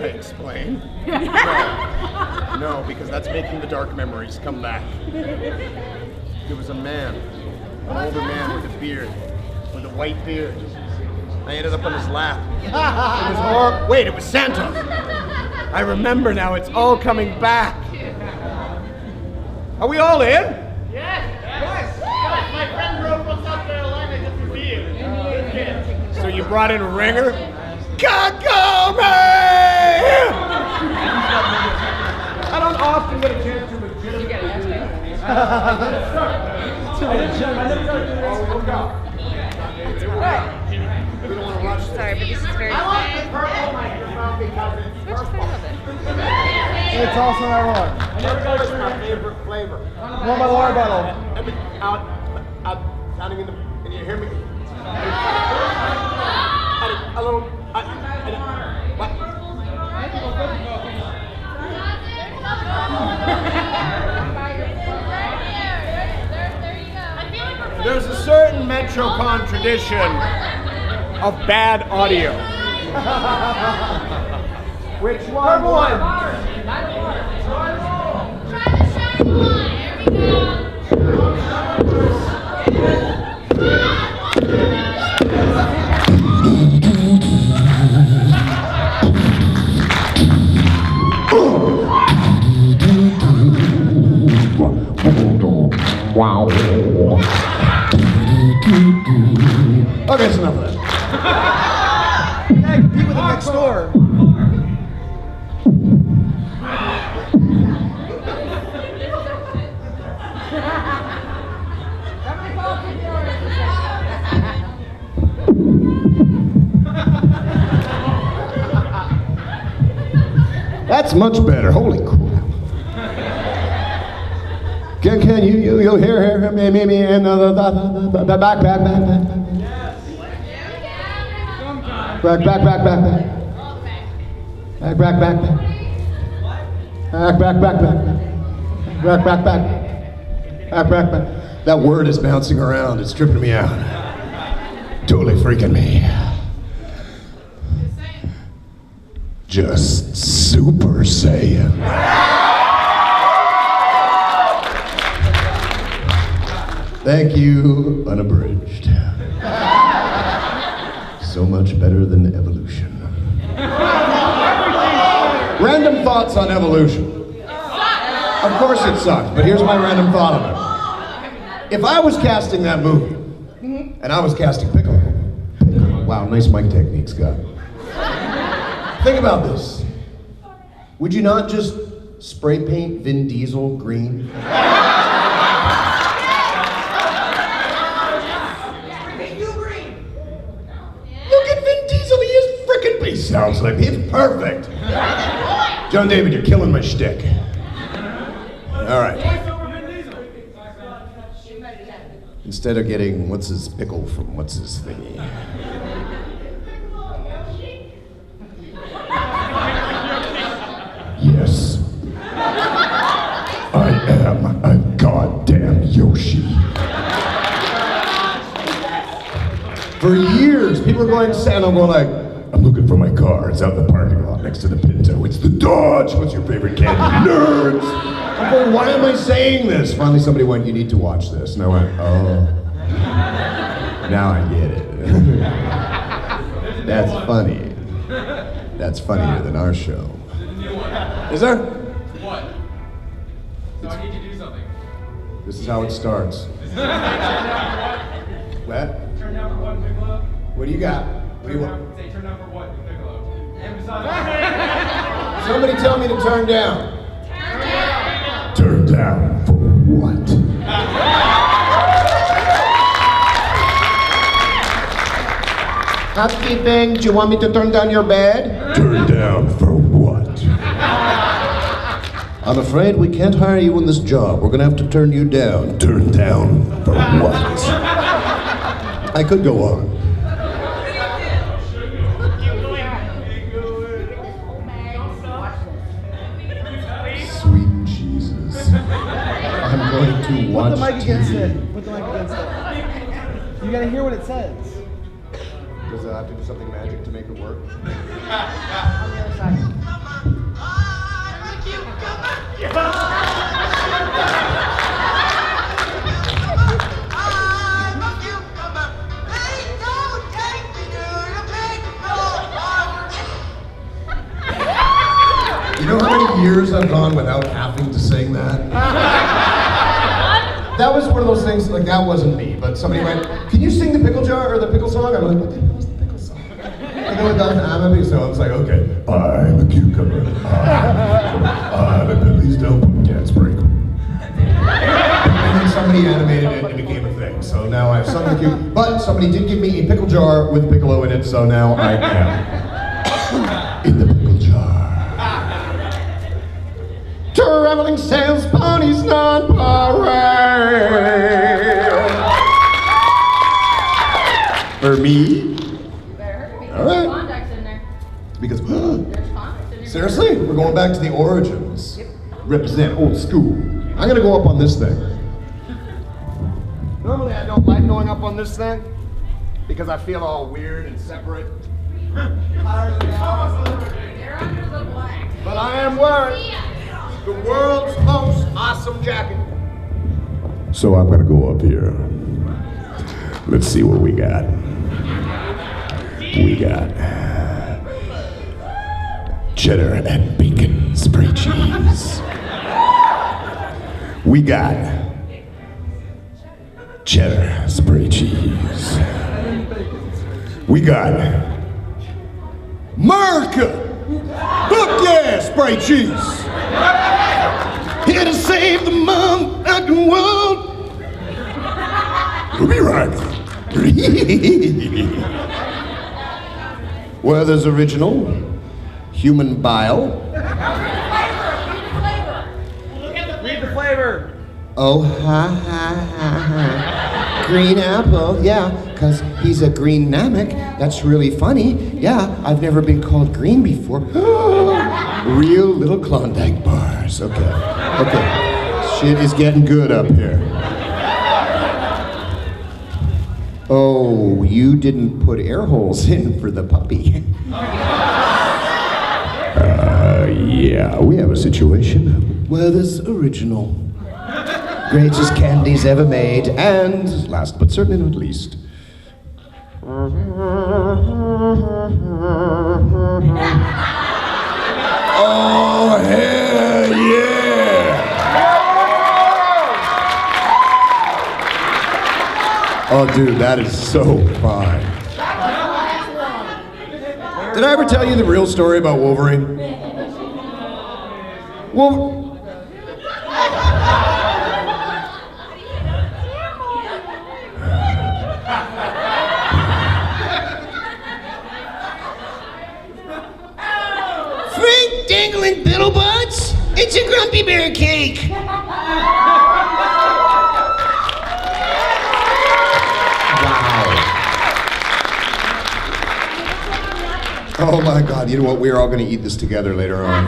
I explain? No, because that's making the dark memories come back. There was a man, an older man with a beard, with a white beard. I ended up on his lap. It was horrible. Wait, it was Santa. I remember now, it's all coming back. Are we all in? Yes! My friend drove from South Carolina just for you. So you brought in a ringer? Kakome! I don't often get a chance to legitimately. Sorry, but this is very I like the purple microphone because it's purple. It's also not wrong. Purple is my favorite flavor. One by the water bottle. Sounding in the. Can you hear me? A little. What? There's a certain Metrocon tradition of bad audio. Which one? Purple one. Wow. Okay, that's enough of that. Yeah, compete with the next door. That's much better. Holy crap. Can you hear me and the back. Back. That word is bouncing around. It's tripping me out. Totally freaking me. Just Super Saiyan. Thank you, unabridged. So much better than evolution. Random thoughts on evolution. Of course it sucks, but here's my random thought on it. If I was casting that movie, and I was casting Piccolo, wow, nice mic technique, Scott. Think about this. Would you not just spray paint Vin Diesel green? He sounds like he's perfect. John David, you're killing my shtick. All right. Instead of getting what's his pickle from what's his thingy. Yes. I am a goddamn Yoshi. For years, people are going to Santa, I'm going like, I'm looking for my car. It's out in the parking lot next to the Pinto. It's the Dodge. What's your favorite candy? Nerds. I'm going, why am I saying this? Finally, somebody went, you need to watch this. And I went, oh. Now I get it. That's funny. That's funnier than our show. Is there? What? So I need you to do something. This is how it starts. What? Turn down for what, Piccolo? What do you got? What do you want? Say turn down for what, Piccolo? Emphasize. Somebody tell me to turn down. Turn down for what? Housekeeping, do you want me to turn down your bed? Turn down for what? I'm afraid we can't hire you in this job. We're gonna have to turn you down. Turn down for what? I could go on. Sweet Jesus. I'm going to watch Put the mic against TV. it. Put the mic against it. You gotta hear what it says. because I have to do something magic to make it work. On the other side. You know how many years I've gone without having to sing that? That was one of those things, like that wasn't me, but somebody went, can you sing the pickle jar or the pickle song? I'm like, what the hell is the pickle song? And then I'm a big so it's like, okay, I'm a cucumber. Please don't put dance break. And then somebody animated it and it became a thing. So now I've sung the cucumber, but somebody did give me a pickle jar with piccolo in it, so now I am in the pickle jar. Traveling sales ponies non-parade. For me? All right. Klondike's in there. Because, There's Klondike's in there. seriously, we're going back to the origins. Yep. Represent old school. I'm gonna go up on this thing. Normally I don't like going up on this thing because I feel all weird and separate. They're under the black. But I am wearing the world's most awesome jacket. So I'm gonna go up here. Let's see what we got. We got cheddar and bacon spray cheese. We got cheddar spray cheese. We got America. Fuck yeah, spray cheese. Here to save the motherfucking world. We'll be right. Werther's Original, human bile. Read the flavor. Oh, ha, ha, ha, ha. Green apple, yeah, because he's a green namek. That's really funny. Yeah, I've never been called green before. Real little Klondike bars. Okay. Shit is getting good up here. Oh, you didn't put air holes in for the puppy. Yeah, we have a situation. Werther's Original. Greatest candies ever made, and last but certainly not least. Oh, hell yeah! Oh, dude, that is so fine. Did I ever tell you the real story about Wolverine? Frank Dangling Biddlebutts? It's a Grumpy Bear cake! Oh my God, you know what? We're all gonna eat this together later on.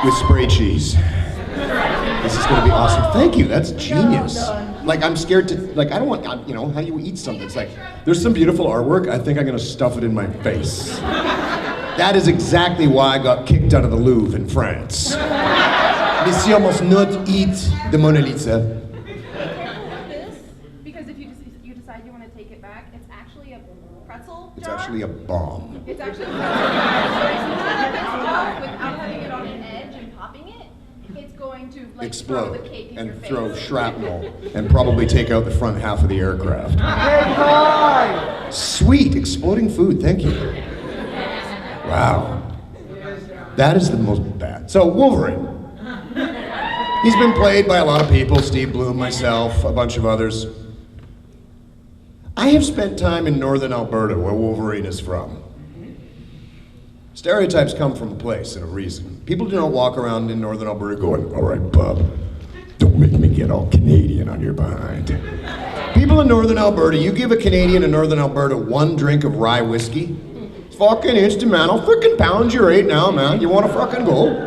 With spray cheese. This is gonna be awesome. Thank you, that's genius. Like, I'm scared to, like, I don't want, you know, how do you eat something? It's like, there's some beautiful artwork, I think I'm gonna stuff it in my face. That is exactly why I got kicked out of the Louvre in France. Monsieur must not eat the Mona Lisa. Because if you decide you want to take it back, it's actually a pretzel It's jar. actually a bomb. It's actually a pretzel jar. It's not a pretzel jar without having it on an edge and popping it. It's going to like throw Explode the cake in and your face. throw shrapnel and probably take out the front half of the aircraft. Sweet, exploding food, thank you. Wow. That is the most bad. So, Wolverine. He's been played by a lot of people, Steve Bloom, myself, a bunch of others. I have spent time in northern Alberta, where Wolverine is from. Stereotypes come from a place and a reason. People do not walk around in northern Alberta going, all right, bub, don't make me get all Canadian on your behind. People in northern Alberta, you give a Canadian in northern Alberta one drink of rye whiskey, fucking instant, man. I'll frickin' pound you right now, man. You wanna fucking go?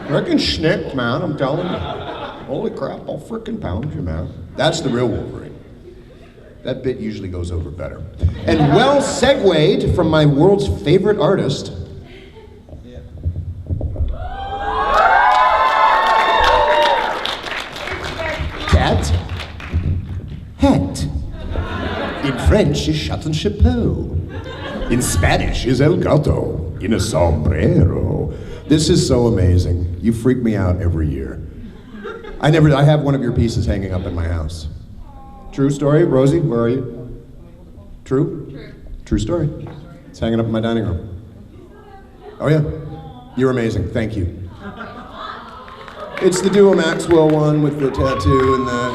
Frickin' schnick, man, I'm telling you. Holy crap, I'll frickin' pound you, man. That's the real Wolverine. That bit usually goes over better. And well segued from my world's favorite artist. Cat. Hat. In French is chaton chapeau. In Spanish is el gato. In a sombrero. This is so amazing. You freak me out every year. I have one of your pieces hanging up in my house. True story? Rosie, where are you? True? True. True story. It's hanging up in my dining room. Oh yeah? You're amazing, thank you. It's the Duo Maxwell one with the tattoo and the...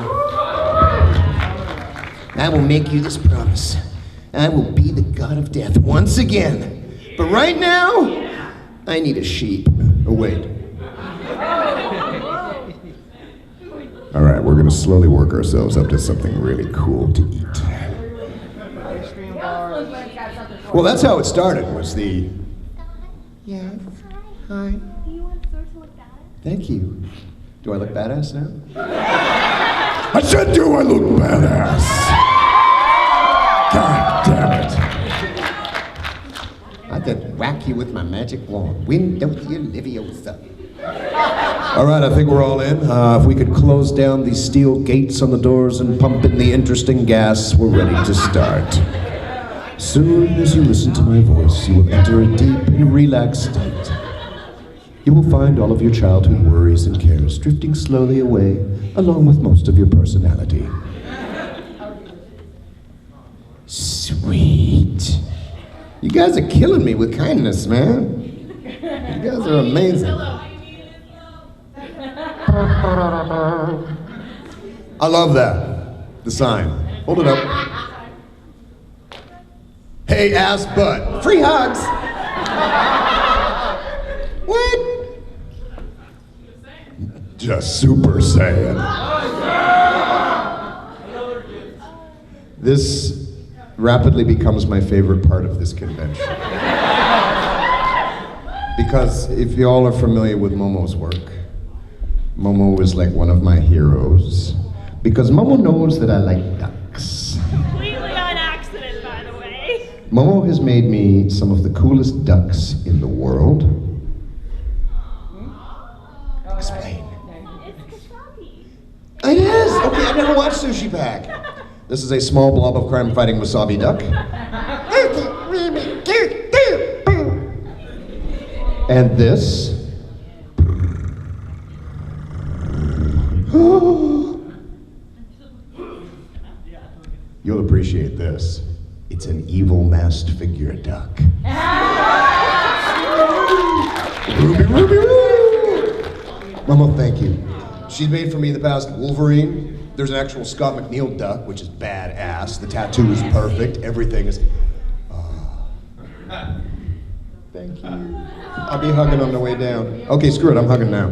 I will make you this promise. I will be the god of death once again. But right now, I need a sheep. Oh wait. All right, we're gonna slowly work ourselves up to something really cool to eat. Well, that's how it started, was the... Yes, hi. Do you want Thor to look badass? Thank you. Do I look badass now? I said, do I look badass? God damn it. I could whack you with my magic wand. Wingardium Leviosa. All right, I think we're all in. If we could close down these steel gates on the doors and pump in the interesting gas, we're ready to start. Soon as you listen to my voice, you will enter a deep and relaxed state. You will find all of your childhood worries and cares drifting slowly away, along with most of your personality. Sweet. You guys are killing me with kindness, man. You guys are amazing. I love that. The sign. Hold it up. Hey, ass butt. Free hugs. What? Just Super Saiyan. This rapidly becomes my favorite part of this convention. Because if y'all are familiar with Momo's work, Momo is like one of my heroes. Because Momo knows that I like ducks. Completely on accident, by the way. Momo has made me some of the coolest ducks in the world. Explain. It's wasabi. It is! Okay, I never watched Sushi Pack. This is a small blob of crime-fighting wasabi duck. And this... You'll appreciate this. It's an evil masked figure duck. Ruby, Ruby, Ruby! Momo, thank you. She's made for me in the past Wolverine. There's an actual Scott McNeil duck, which is badass. The tattoo is perfect. Everything is... Thank you. I'll be hugging on the way down. Okay, screw it, I'm hugging now.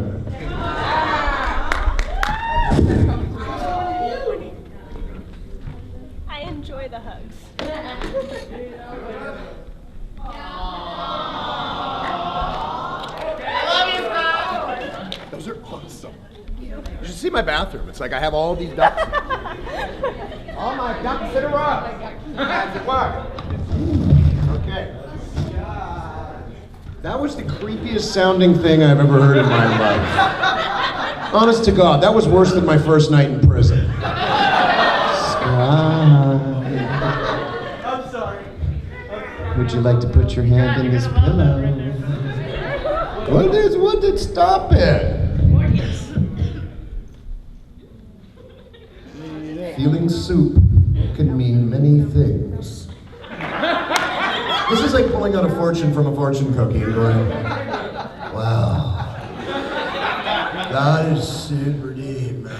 I enjoy the hugs. Those are awesome. You should see my bathroom. It's like I have all these ducks. All my ducks in a row. As it were. Okay. That was the creepiest sounding thing I've ever heard in my life. Honest to God, that was worse than my first night in prison. I'm sorry. Would you like to put your hand in this pillow? What did stop it? Feeling soup can mean many things. This is like pulling out a fortune from a fortune cookie and going, wow, that is super deep, man.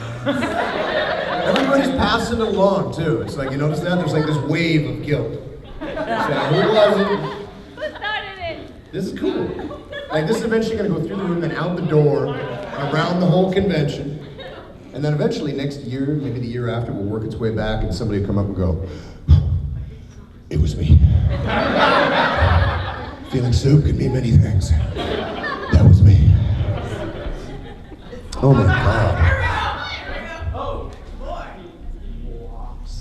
Everybody's passing along too. It's like, you notice that? There's like this wave of guilt. So, who was it? Who started it? This is cool. Like, this is eventually gonna go through the room, then out the door, around the whole convention. And then eventually next year, maybe the year after, will work its way back and somebody will come up and go, it was me. Feeling soup can mean many things. That was me. Oh my God.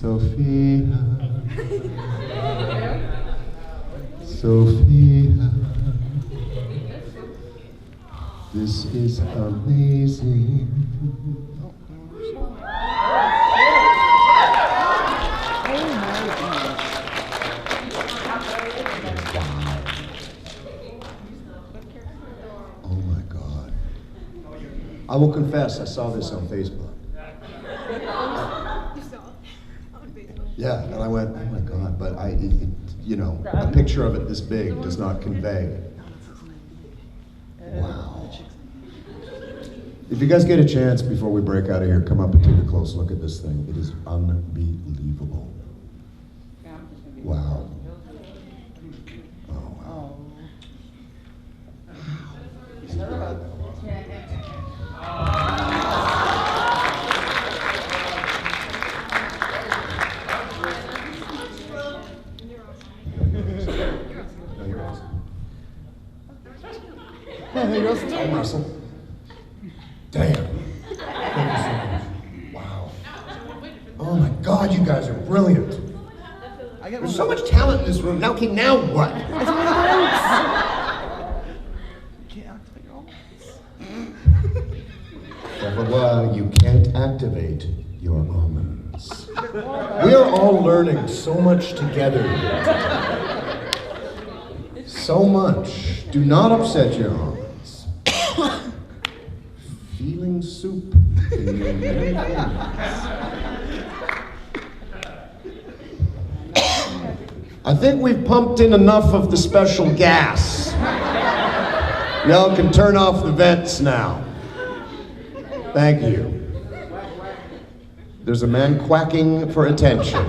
Sophia. Sophia. This is amazing. Oh my God. I will confess, I saw this on Facebook. Yeah, and I went, oh my God, but you know, a picture of it this big does not convey. Wow. If you guys get a chance before we break out of here, come up and take a close look at this thing. It is unbelievable. Wow. Oh, wow. I'll wrestle. Damn. Thank you so much. Wow. Oh my God, you guys are brilliant. There's so much talent in this room. Now, okay, now what? You can't activate your almonds. We are all learning so much together. So much. Do not upset your almonds. Feeling soup in your many veins. I think we've pumped in enough of the special gas. Y'all can turn off the vents now. Thank you. There's a man quacking for attention.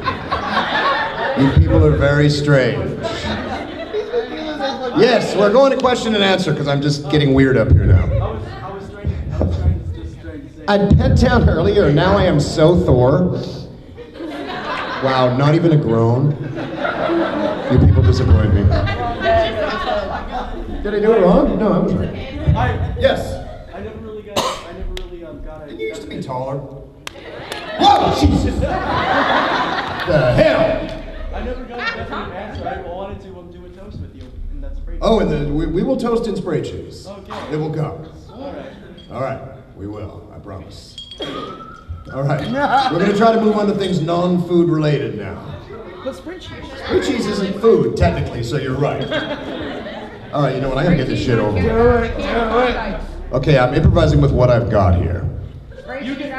You people are very strange. Yes, we're going to question and answer because I'm just getting weird up here now. I'd pet down earlier, and now I am so Thor. Wow, not even a groan. You people disappoint me. Did I do it wrong? No, I was right. Yes. I never really got it. You used to be taller. Whoa, Jesus! The hell? I never got a definite answer. I wanted to do a toast with you, and that's great. Oh, and we will toast in spray cheese. Okay. It will come. All right, we will, I promise. All right, we're going to try to move on to things non-food related now. But spray cheese. Spray cheese isn't food, technically, so you're right. All right, you know what, I gotta get this shit over with. Okay, I'm improvising with what I've got here. You get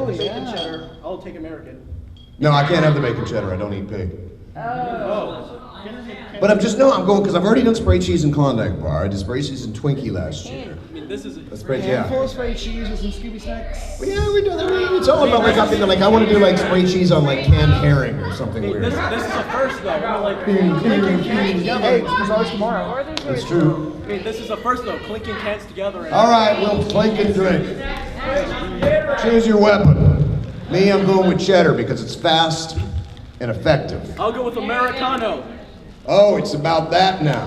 the bacon cheddar. I'll take American. No, I can't have the bacon cheddar, I don't eat pig. But I'm going, because I've already done spray cheese in Klondike Bar. I did spray cheese in Twinkie last year. I mean, this is a full spray cheese with some Scooby snacks. Well, yeah, we do that. It's all about like something like I want to do like spray cheese on like canned herring or something weird. This is a first though. Hey, results tomorrow. That's true. I mean, this is a first though. Clinking cans together. All right, we'll clink and drink. Choose your weapon. Me, I'm going with cheddar because it's fast and effective. I'll go with Americano. Oh, it's about that now.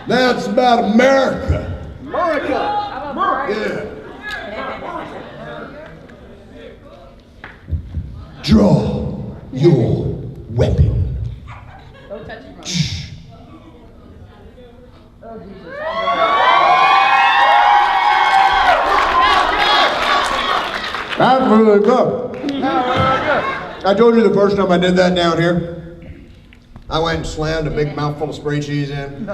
That's about America. Yeah. Draw your weapon. Don't touch it. Shh. That's really good. I told you the first time I did that down here. I went and slammed a big mouthful of spray cheese in.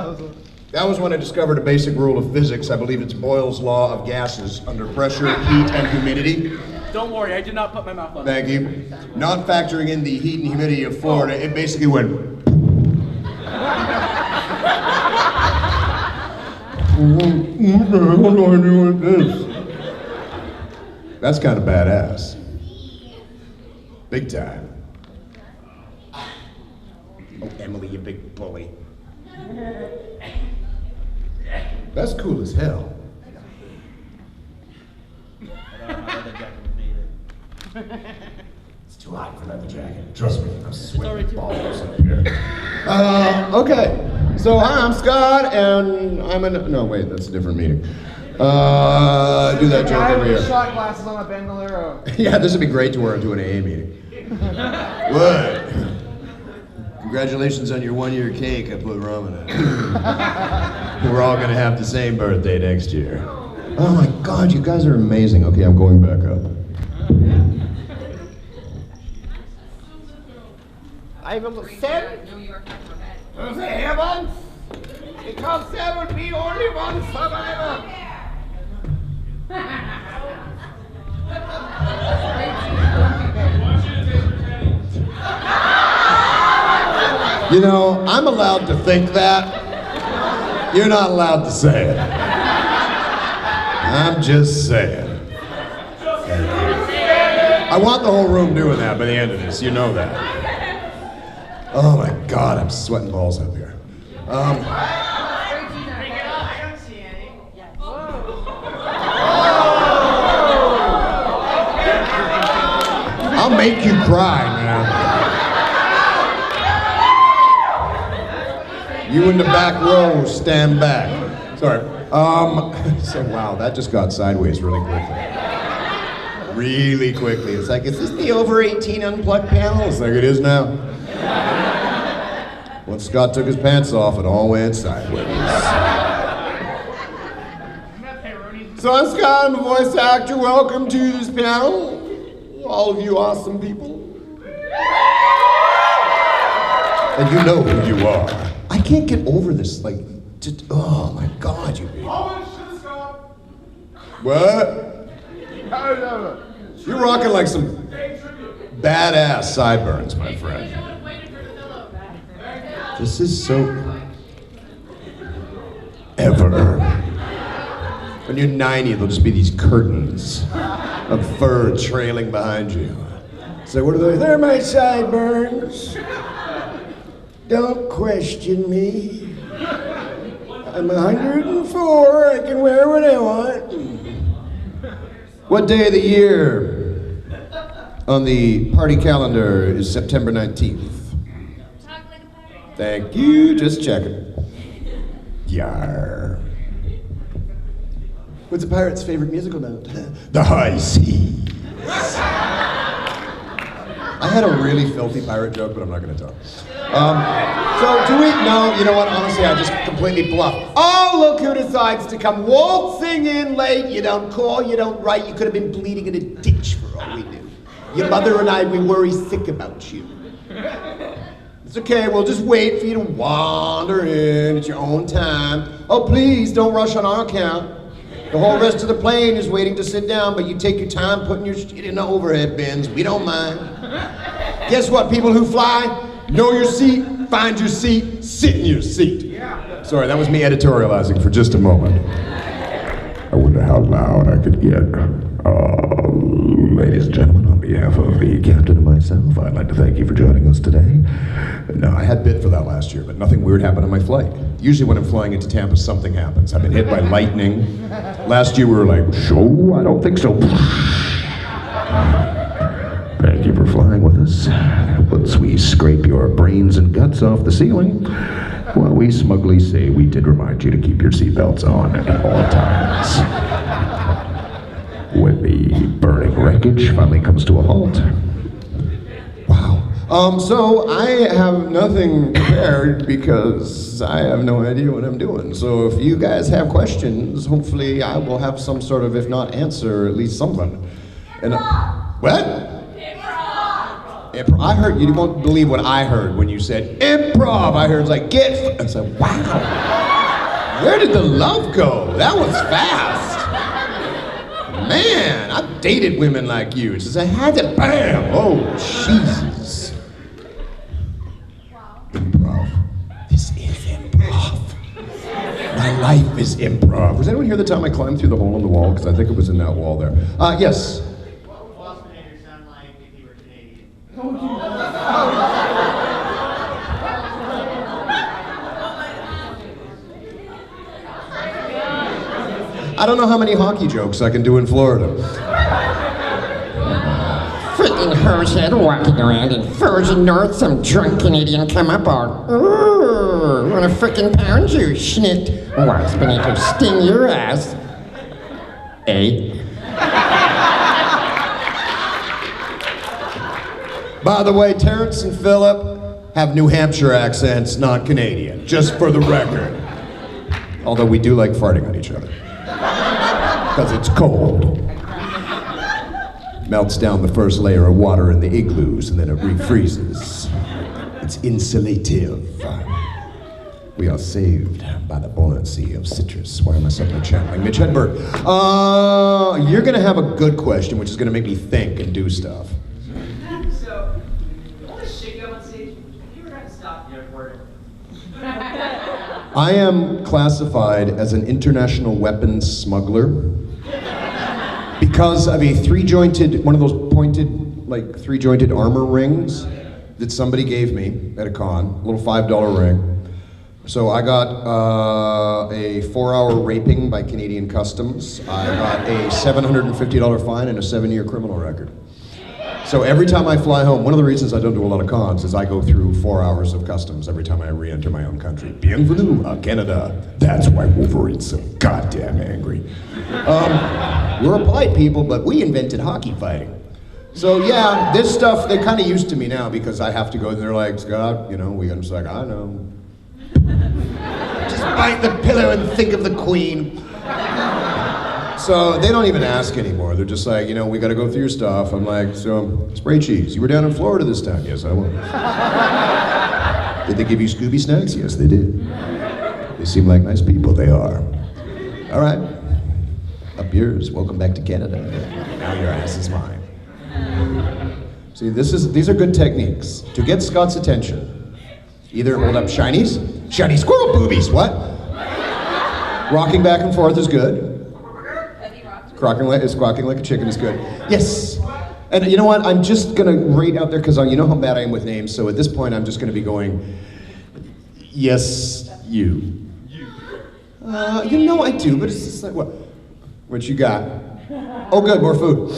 That was when I discovered a basic rule of physics. I believe it's Boyle's law of gases under pressure, heat, and humidity. Don't worry, I did not put my mouth on it. Thank you. Not factoring in the heat and humidity of Florida, it basically went. What the hell do I do with this? That's kind of badass. Big time. Oh, Emily, you big bully. That's cool as hell. It's too hot for leather jacket. Trust me, I'm sweating balls up here. Okay, so hi, I'm Scott, and I'm in. No, wait, that's a different meeting. Do that joke Guy over with the here. shot glasses on a bandolero. Yeah, this would be great to wear into an AA meeting. What? Congratulations on your 1-year cake. I put rum in it. We're all gonna have the same birthday next year. Oh my God, you guys are amazing. Okay, I'm going back up. I will send to the heavens because there will be only one survivor. You know, I'm allowed to think that. You're not allowed to say it. I'm just saying. I want the whole room doing that by the end of this. You know that. Oh my God, I'm sweating balls up here. I'll make you cry, man. You in the back row, stand back. Sorry. So wow, that just got sideways really quickly. Really quickly. It's like, is this the over 18 unplugged panel? It's like it is now. Once Scott took his pants off, it all went sideways. So I'm Scott, I'm a voice actor. Welcome to this panel. All of you awesome people. And you know who you are. I can't get over this, like, oh my God, you people. What? You're rocking like some badass sideburns, my friend. This is so... Ever. When you're 90, there'll just be these curtains of fur trailing behind you. So what are they? They're my sideburns. Don't question me. I'm 104, I can wear what I want. What day of the year on the party calendar is September 19th? Thank you, just checking. Yar. What's a pirate's favorite musical note? The high seas. I had a really filthy pirate joke, but I'm not gonna tell. So do we? No, you know what? Honestly, I just completely bluffed. Oh, look who decides to come waltzing in late. You don't call, you don't write. You could have been bleeding in a ditch for all we knew. Your mother and I, we worry sick about you. It's okay, we'll just wait for you to wander in at your own time. Oh, please, don't rush on our account. The whole rest of the plane is waiting to sit down, but you take your time putting your shit in the overhead bins. We don't mind. Guess what, people who fly? Know your seat, find your seat, sit in your seat. Sorry, that was me editorializing for just a moment. I wonder how loud I could get. Ladies and gentlemen, on behalf of the captain and myself, I'd like to thank you for joining us today. No, I had bid for that last year, but nothing weird happened on my flight. Usually when I'm flying into Tampa, something happens. I've been hit by lightning. Last year we were like, so? I don't think so. Thank you for flying with us. Once we scrape your brains and guts off the ceiling, well, we smugly say we did remind you to keep your seatbelts on at all times. When the burning wreckage finally comes to a halt. Wow. So I have nothing prepared because I have no idea what I'm doing. So if you guys have questions, hopefully I will have some sort of, if not answer, at least something. And what? Improv. I heard, you won't believe what I heard when you said improv. I heard it's like, I said, wow. Where did the love go? That was fast. Man, I've dated women like you. It's just, I had to, bam. Oh, Jesus. Improv. This is improv. My life is improv. Was anyone here the time I climbed through the hole in the wall? Because I think it was in that wall there. Yes. What would Waspinator sound like if he were Canadian? I don't know how many hockey jokes I can do in Florida. Freaking horseshit walking around in frozen north, some drunk Canadian come up all, ooh, want a freaking pound you, schnit. Waspinator sting your ass. Eh? By the way, Terrence and Philip have New Hampshire accents, not Canadian, just for the record. Although we do like farting on each other. Because it's cold. Melts down the first layer of water in the igloos and then it refreezes. It's insulative. We are saved by the buoyancy of citrus. Why am I suddenly channeling Mitch Hedberg? You're gonna have a good question, which is gonna make me think and do stuff. So, all this shit you have on stage, have you ever had to stop your word? I am classified as an international weapons smuggler because of a three-jointed, one of those pointed, like three-jointed armor rings that somebody gave me at a con, a little $5 ring. So I got a 4-hour raping by Canadian Customs. I got a $750 fine and a 7-year criminal record. So every time I fly home, one of the reasons I don't do a lot of cons is I go through 4 hours of customs every time I re-enter my own country. Bienvenue à Canada. That's why Wolverine's so goddamn angry. We're a polite people, but we invented hockey fighting. So yeah, this stuff, they're kind of used to me now because I have to go and they're like, Scott, you know, I'm just like, I know. Just bite the pillow and think of the Queen. So they don't even ask anymore. They're just like, you know, we got to go through your stuff. I'm like, so spray cheese. You were down in Florida this time? Yes, I was. Did they give you Scooby snacks? Yes, they did. They seem like nice people. They are. All right. Up yours. Welcome back to Canada. Now your ass is mine. See, these are good techniques to get Scott's attention. Either hold up shinies, shiny squirrel boobies. What? Rocking back and forth is good. Squawking like a chicken is good. Yes. And you know what? I'm just gonna rate out there because you know how bad I am with names. So at this point, I'm just gonna be going. Yes, you. You know I do, but it's just like what? What you got? Oh, good, more food.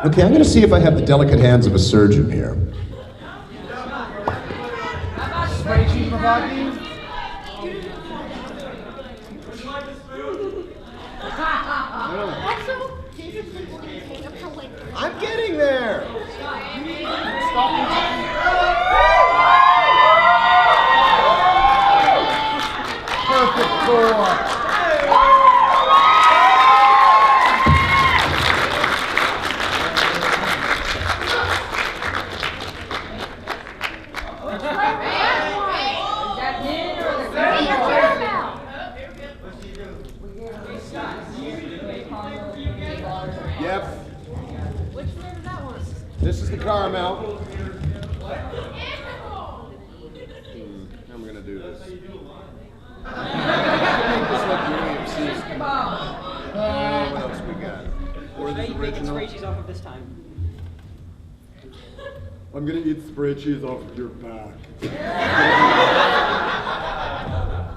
Okay, I'm gonna see if I have the delicate hands of a surgeon here. Spray cheese, Mavaki? I'm getting there. Perfect score. Yep. Which flavor that one? This is the caramel. I'm gonna do this. Make this look really obscene. What else we got? Or Should I this eat bacon original. spray cheese off of this time? I'm gonna eat spray cheese off of your back.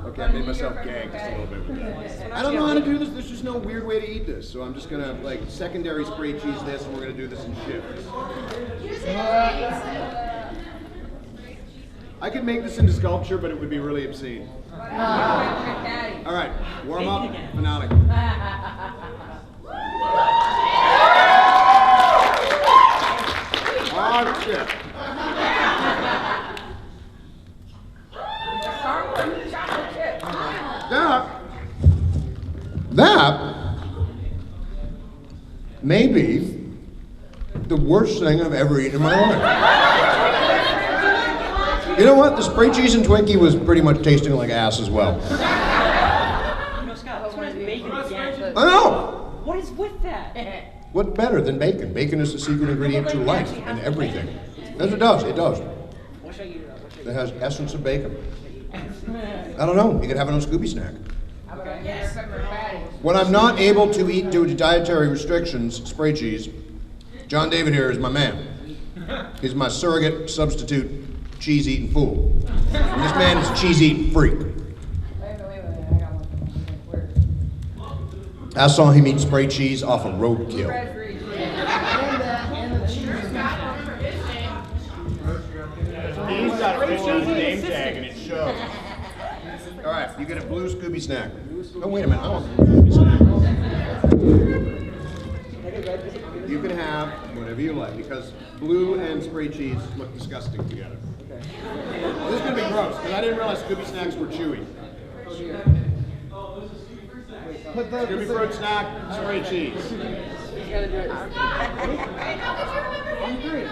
Okay, I made myself gag just a little bit with that. I don't know how to do this. There's just no weird way to eat this. So I'm just gonna like secondary spray cheese this, and we're gonna do this in shifts. I could make this into sculpture, but it would be really obscene. All right, warm up, finale. Oh shit. That may be the worst thing I've ever eaten in my life. You know what? The spray cheese and Twinkie was pretty much tasting like ass as well. No, Scott, this one has bacon again. I know! What is with that? What better than bacon? Bacon is the secret ingredient to life and everything. Yes, it does. It does. What should I eat? It has essence of bacon. I don't know. You could have it on a Scooby snack. When I'm not able to eat due to dietary restrictions, spray cheese, John David here is my man. He's my surrogate substitute cheese-eating fool. And this man is a cheese-eating freak. I saw him eat spray cheese off a roadkill. He's got a fish on his name tag and it shows. All right, you get a blue Scooby snack. Oh, wait a minute. I want a blue Scooby snack. You can have whatever you like, because blue and spray cheese look disgusting together. Okay. This is going to be gross, because I didn't realize Scooby snacks were chewy. Scooby fruit snack, spray cheese. On three.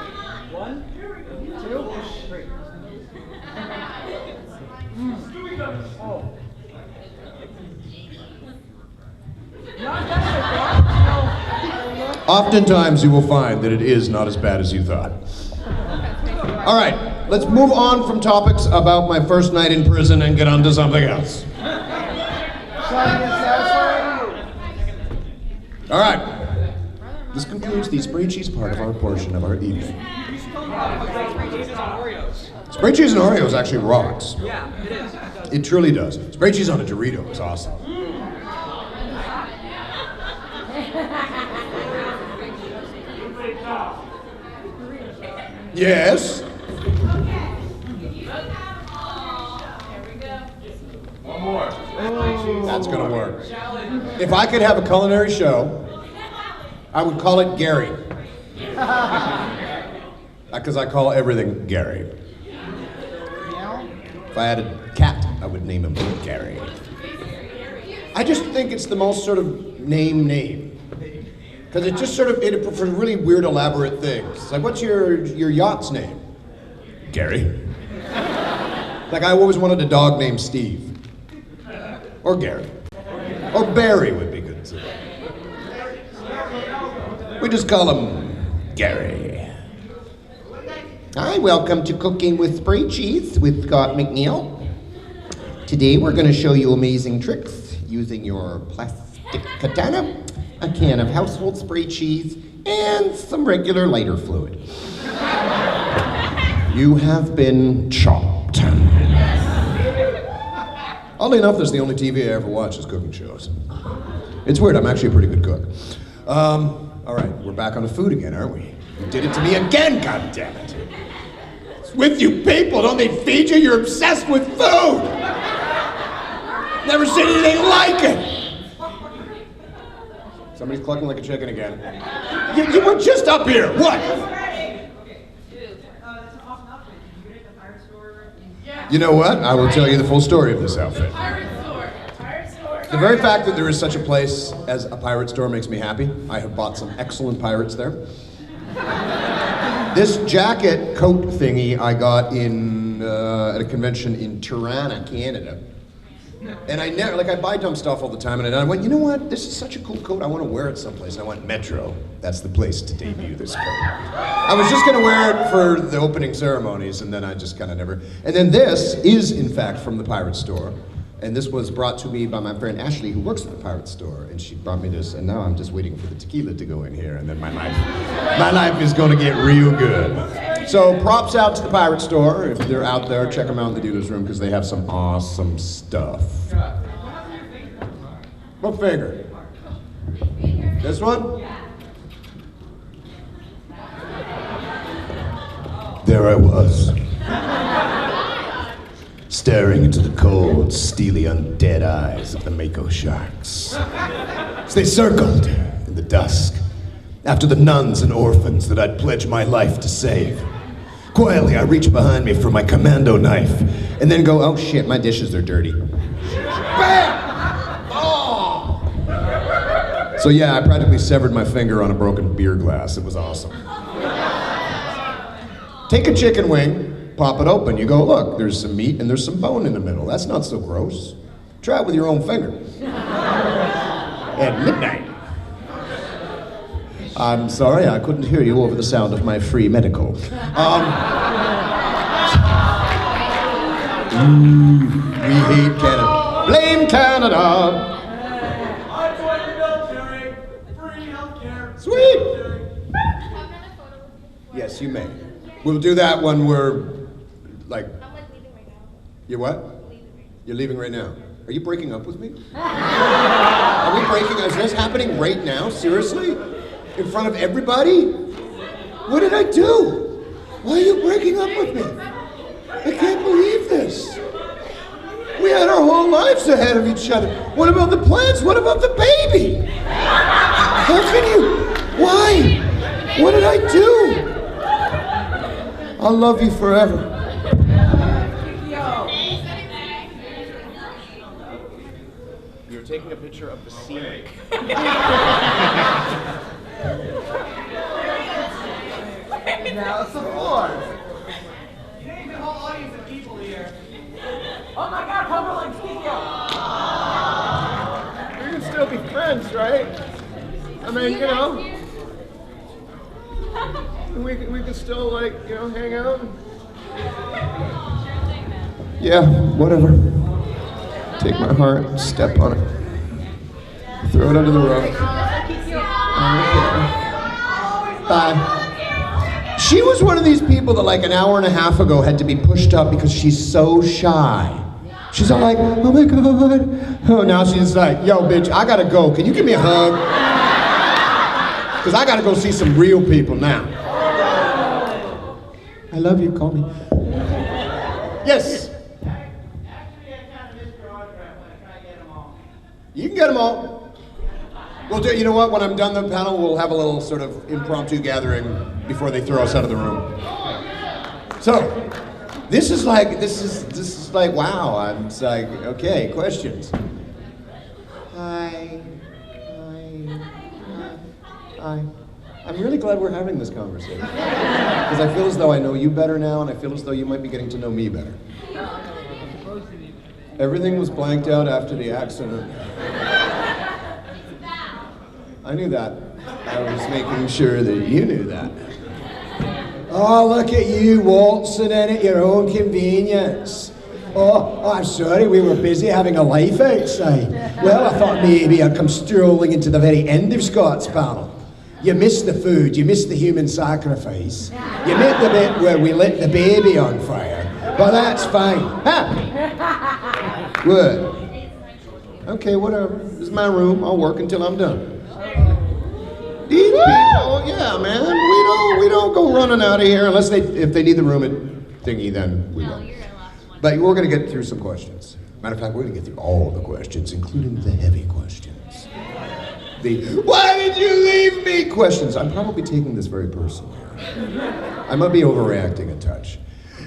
1, 2, 3. Oh. Oftentimes you will find that it is not as bad as you thought. All right, let's move on from topics about my first night in prison and get on to something else. All right, this concludes the spray cheese part of our portion of our evening. Spray cheese and Oreos actually rocks. Yeah, it is. It truly does. Spray cheese on a Dorito is awesome. Yes? One more. That's gonna work. If I could have a culinary show, I would call it Gary. Because I call everything Gary. If I had a cat, I would name him Gary. I just think it's the most sort of name. Because it just sort of, for really weird, elaborate things. It's like, what's your yacht's name? Gary. Like, I always wanted a dog named Steve. Or Gary. Or Barry would be good too. We just call him Gary. Hi, welcome to Cooking with Spray Cheese with Scott McNeil. Today we're going to show you amazing tricks using your plastic katana, a can of household spray cheese, and some regular lighter fluid. You have been chopped. Oddly enough, that's the only TV I ever watch is cooking shows. It's weird, I'm actually a pretty good cook. All right, we're back on the food again, aren't we? You did it to me again, goddammit. It's with you people, don't they feed you? You're obsessed with food! Never seen anything like it! Somebody's clucking like a chicken again. You were just up here, what? You know what? I will tell you the full story of this outfit. The very fact that there is such a place as a pirate store makes me happy. I have bought some excellent pirates there. This jacket coat thingy I got in at a convention in Tirana, Canada. And I buy dumb stuff all the time, and I went, you know what? This is such a cool coat. I want to wear it someplace. And I went, Metro. That's the place to debut this coat. I was just going to wear it for the opening ceremonies, and then I just kind of never. And then this is, in fact, from the pirate store. And this was brought to me by my friend Ashley, who works at the pirate store. And she brought me this, and now I'm just waiting for the tequila to go in here, and then my life is going to get real good. So props out to the pirate store. If they're out there, check them out in the dealer's room, because they have some awesome stuff. What finger? This one? There I was, staring into the cold, steely, undead eyes of the Mako sharks. As they circled in the dusk, after the nuns and orphans that I'd pledged my life to save. Quietly, I reach behind me for my commando knife, and then go, oh shit, my dishes are dirty. Bam! Oh! So yeah, I practically severed my finger on a broken beer glass. It was awesome. Take a chicken wing, pop it open. You go, look, there's some meat and there's some bone in the middle. That's not so gross. Try it with your own finger. At midnight. I'm sorry, I couldn't hear you over the sound of my free medical. We hate Canada. Blame Canada! I'm for the military. Free healthcare. Sweet! Yes, you may. We'll do that when we're, like... I'm like leaving right now. You're what? You're leaving right now. Are you breaking up with me? Are we breaking up? Is this happening right now? Seriously? In front of everybody? What did I do? Why are you breaking up with me? I can't believe this. We had our whole lives ahead of each other. What about the plants? What about the baby? How can you? Why? What did I do? I'll love you forever. You're taking a picture of the ceiling. Now it's the floor. Name the whole audience of people here. Oh my God, Papa likes Kikyo. We can still be friends, right? I mean, you know, we can still, like, you know, hang out. Yeah, whatever. Take my heart, step on it. Throw it under the rug. Bye. She was one of these people that like an hour and a half ago had to be pushed up because she's so shy. She's all like, oh my God. Oh, now she's like, yo, bitch, I gotta go. Can you give me a hug? Because I gotta go see some real people now. I love you, call me. Yes? Actually, I kind of missed your autograph when I tried to get them all. You can get them all. We'll do, you know what, when I'm done the panel, we'll have a little sort of impromptu gathering before they throw us out of the room. So, this is like, wow, I'm just like, okay, questions. Hi. I'm really glad we're having this conversation. Because I feel as though I know you better now, and I feel as though you might be getting to know me better. Everything was blanked out after the accident. I knew that. I was making sure that you knew that. Oh, look at you waltzing in at your own convenience. Oh, I'm sorry, we were busy having a life outside. Well, I thought maybe I'd come strolling into the very end of Scott's panel. You missed the food, you missed the human sacrifice. You missed the bit where we lit the baby on fire. But that's fine. Ha! What? Okay, whatever. This is my room. I'll work until I'm done. These people, yeah, man. We don't go running out of here unless if they need the room at thingy, then we will. But we're gonna get through some questions. Matter of fact, we're gonna get through all the questions, including the heavy questions. The "why did you leave me" questions. I'm probably taking this very personally. I might be overreacting a touch.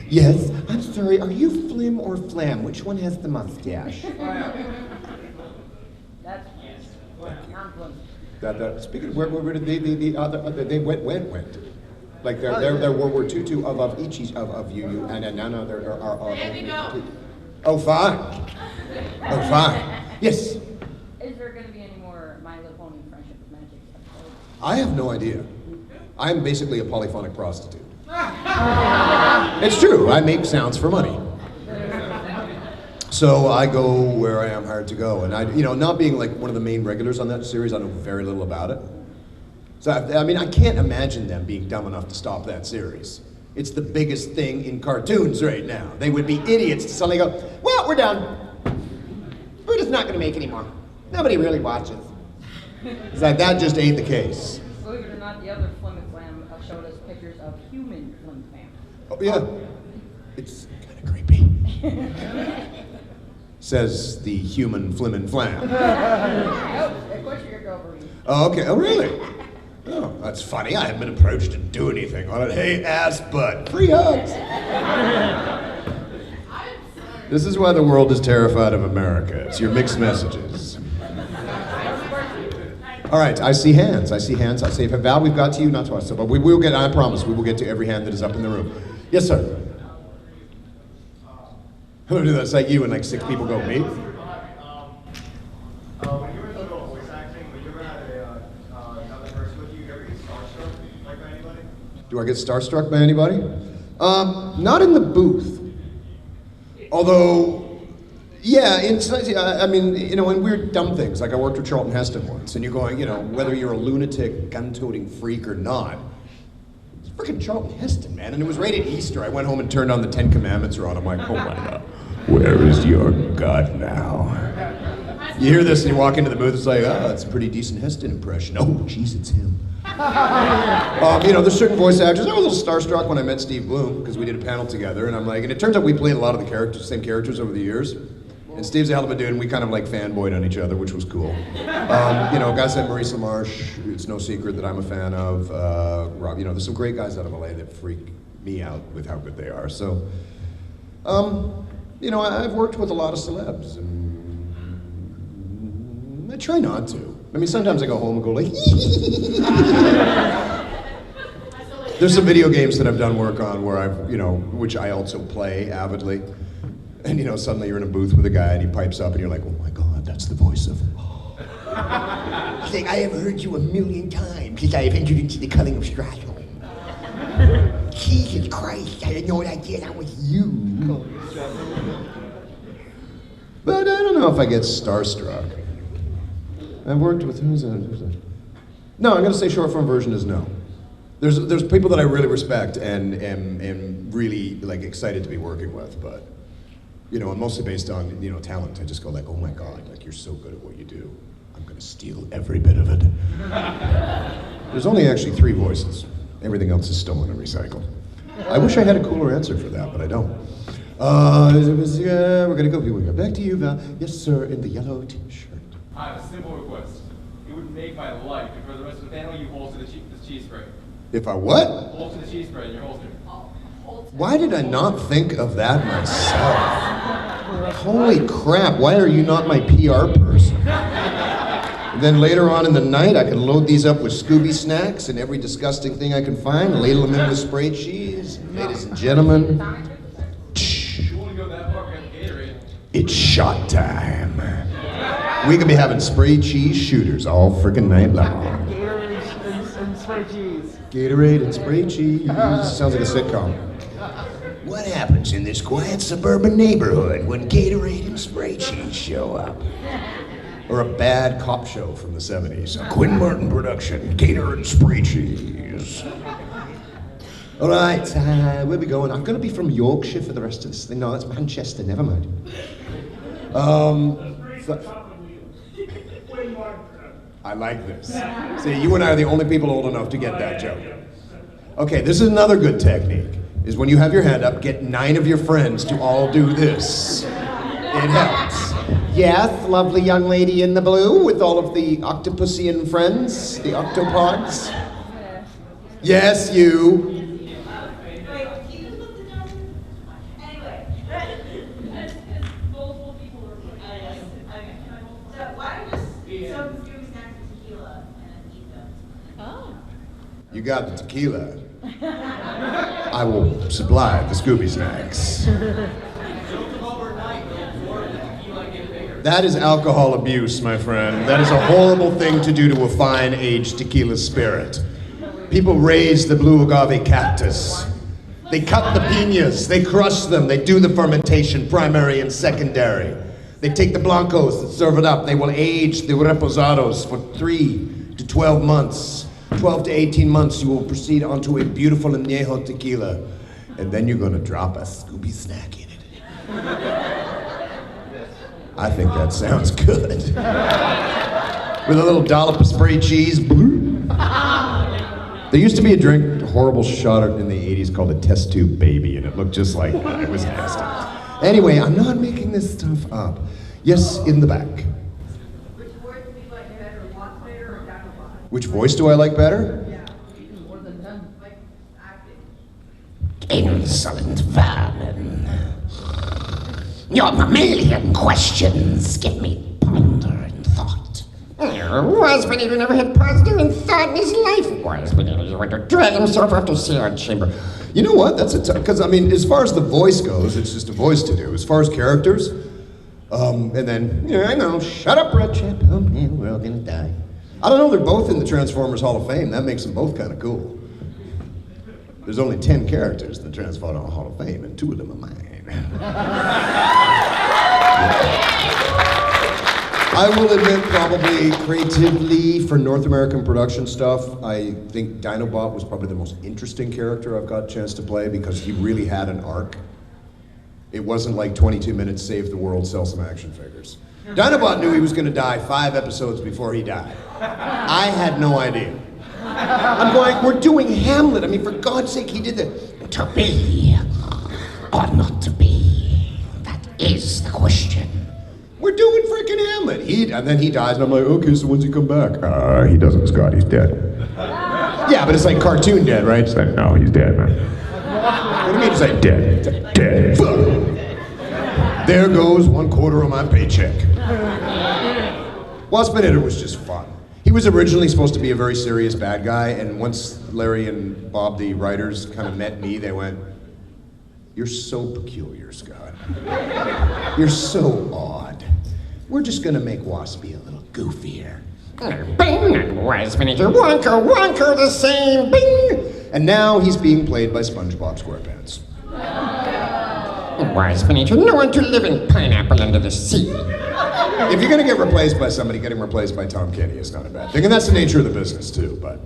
Yes, I'm sorry. Are you Flim or Flam? Which one has the mustache? That's I'm Flim. That speaking of where did they went like there were two of each of you and now there are oh fine yes. Is there going to be any more My Little Pony Friendship with Magic episodes? I have no idea. I'm basically a polyphonic prostitute. It's true. I make sounds for money. So I go where I am hired to go, and not being like one of the main regulars on that series, I know very little about it. So I mean, I can't imagine them being dumb enough to stop that series. It's the biggest thing in cartoons right now. They would be idiots to suddenly go, well, we're done. We're just not going to make any more. Nobody really watches. It's like that just ain't the case. Believe it or not, the other Flim and Flam showed us pictures of human Flim Flam. Oh yeah, it's kind of creepy. Says the human Flim and Flam. Oh, okay. Oh, really? Oh, that's funny. I haven't been approached to do anything on it. Hey, ass butt. Free hugs. This is why the world is terrified of America. It's your mixed messages. All right, I see hands. I see, Val, we've got to you, not to us. But we will get, I promise, we will get to every hand that is up in the room. Yes, sir. Who do that? It's like you and like 6 people go, me? When you were in the middle of voice acting, when you ever had another person with you, ever get starstruck like by anybody? Do I get starstruck by anybody? Not in the booth. Although, yeah, I mean, in weird dumb things. Like I worked with Charlton Heston once, and you're going, whether you're a lunatic, gun-toting freak or not, it's freaking Charlton Heston, man. And it was right at Easter. I went home and turned on the 10 Commandments on. I'm like, oh my God, where is your God now? You hear this and you walk into the booth, it's like, oh, that's a pretty decent Heston impression. Oh, jeez, it's him. There's certain voice actors. I was a little starstruck when I met Steve Bloom because we did a panel together, and I'm like, and it turns out we played a lot of the same characters over the years. And Steve's a hell of a dude, and we kind of like fanboyed on each other, which was cool. You know, guys like Maurice LaMarche, it's no secret that I'm a fan of. Rob, you know, there's some great guys out of LA that freak me out with how good they are. So, you know, I've worked with a lot of celebs, and I try not to. I mean, sometimes I go home and go like, There's some video games that I've done work on where I've, you know, which I also play avidly. And you know, suddenly you're in a booth with a guy and he pipes up and you're like, oh my God, that's the voice of... He's like, I have heard you 1,000,000 times since I have entered into the culling of Strato. Jesus Christ, I had no idea that was you. But I don't know if I get starstruck. I've worked with, who's that? No, I'm gonna say short form version is no. There's people that I really respect and am really like excited to be working with, but you know, mostly based on, you know, talent. I just go like, oh my God, like you're so good at what you do. I'm gonna steal every bit of it. There's only actually 3 voices. Everything else is stolen and recycled. I wish I had a cooler answer for that, but I don't. We're gonna go here. Back to you, Val. Yes, sir, in the yellow t-shirt. I have a simple request. It would make my life if for the rest of the panel you holster the cheese spray. If I what? Holster the cheese spray in your holster. Why did I not think of that myself? Holy crap, why are you not my PR person? And then later on in the night, I can load these up with Scooby snacks and every disgusting thing I can find, ladle them in with spray cheese. Ladies and gentlemen, You want to go that far, grab Gatorade. it's shot time. We could be having spray cheese shooters all freaking night long. Gatorade and spray cheese. Gatorade and spray cheese. Sounds like a sitcom. What happens in this quiet suburban neighborhood when Gatorade and spray cheese show up? Or a bad cop show from the 70s. A Quinn Martin production, Gator and spray cheese. All right, where we going? I'm gonna be from Yorkshire for the rest of this thing. No, that's Manchester, never mind. I like this. See, you and I are the only people old enough to get that joke. Okay, this is another good technique, is when you have your hand up, get 9 of your friends to all do this. It helps. Yes, lovely young lady in the blue with all of the octopusian friends, the octopods. Yes, you. You got the tequila. I will supply the Scooby snacks. That is alcohol abuse, my friend. That is a horrible thing to do to a fine aged tequila spirit. People raise the blue agave cactus. They cut the piñas, they crush them, they do the fermentation, primary and secondary. They take the blancos and serve it up. They will age the reposados for 3 to 12 months. 12 to 18 months, you will proceed onto a beautiful añejo tequila. And then you're gonna drop a Scooby snack in it. I think that sounds good. With a little dollop of spray cheese. There used to be a drink, a horrible shot in the 80s called a test tube baby, and it looked just like that. It was nasty. Anyway, I'm not making this stuff up. Yes, in the back. Which voice do I like better? More than 10. Insolent vermin. Your mammalian questions give me ponder and thought. Was Benito never had ponder and thought in his life? Was Benito went to drag himself off to Sear Chamber? You know what? That's a tough, because I mean, as far as the voice goes, it's just a voice to do. As far as characters, and then, yeah, I know, shut up, Red Chip. Oh man, we're all gonna die. I don't know, they're both in the Transformers Hall of Fame. That makes them both kind of cool. There's only 10 characters in the Transformers Hall of Fame, and 2 of them are mine. I will admit, probably creatively for North American production stuff, I think Dinobot was probably the most interesting character I've got a chance to play because he really had an arc. It wasn't like 22 minutes, save the world, sell some action figures. Dinobot knew he was going to die 5 episodes before he died. I had no idea. I'm going, we're doing Hamlet. I mean, for God's sake, he did that. To be or not to be? That is the question. him, and then he dies, and I'm like, okay, so when's he come back? He doesn't, Scott, he's dead. Yeah, but it's like cartoon dead, right? It's like, no, he's dead, man. What do you mean? It's like dead. Dead. There goes 1/4 of my paycheck. Waspinator was just fun. He was originally supposed to be a very serious bad guy, and once Larry and Bob, the writers, kind of met me, they went, "You're so peculiar, Scott. You're so odd. We're just gonna make Waspy a little goofier." Bing! Waspinator, Wonker, the same, bing! And now he's being played by SpongeBob SquarePants. Waspinator, no one to live in pineapple under the sea. If you're gonna get replaced by somebody, getting replaced by Tom Kenny is not a bad thing, and that's the nature of the business too, but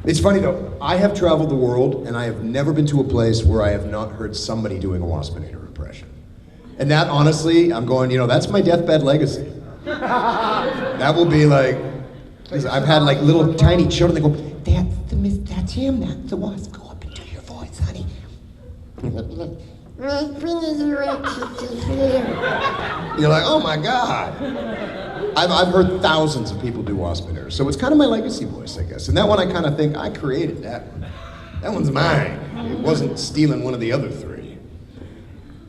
it's funny though, I have traveled the world and I have never been to a place where I have not heard somebody doing a Waspinator impression. And that, honestly, I'm going, that's my deathbed legacy. That will be like, because I've had like little tiny children that go, that's him, that's the Wasp, go up and do your voice, honey. You're like, oh my God. I've heard thousands of people do Waspinator, so it's kind of my legacy voice, I guess. And that one I kind of think, I created that one. That one's mine. It wasn't stealing one of the other three.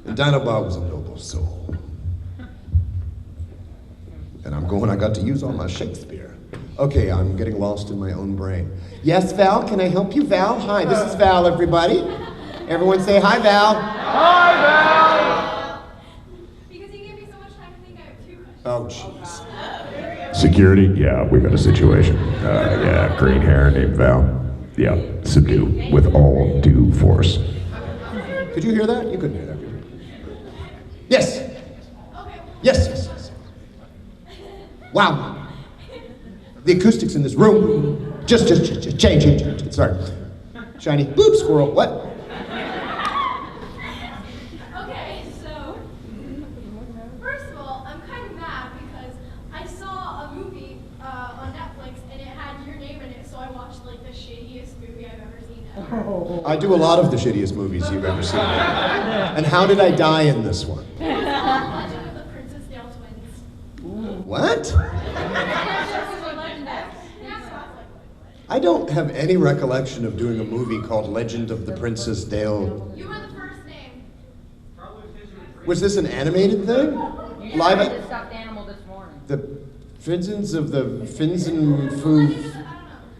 And Dinobot was a noble soul. And I got to use all my Shakespeare. Okay, I'm getting lost in my own brain. Yes, Val, can I help you, Val? Hi, this is Val, everybody. Everyone say hi, Val. Hi, Val! Because you gave me so much time to think, I have 2 questions. Oh, jeez. Security? Yeah, we got a situation. Yeah, green hair named Val. Yeah, subdue with all due force. Could you hear that? You couldn't hear that, could you? Yes. Okay. Yes. Wow. The acoustics in this room. Just change. Sorry. Shiny. Boop, squirrel. What? Okay, so first of all, I'm kind of mad because I saw a movie on Netflix and it had your name in it, so I watched like the shittiest movie I've ever seen ever. I do a lot of the shittiest movies you've ever seen. And how did I die in this one? Legend of the Princess Dale Twins. What? I don't have any recollection of doing a movie called Legend of the Princess Dale. You were the first name. Was this an animated thing? You Live started a stuffed animal this morning. The Finsons of the Finson Foo.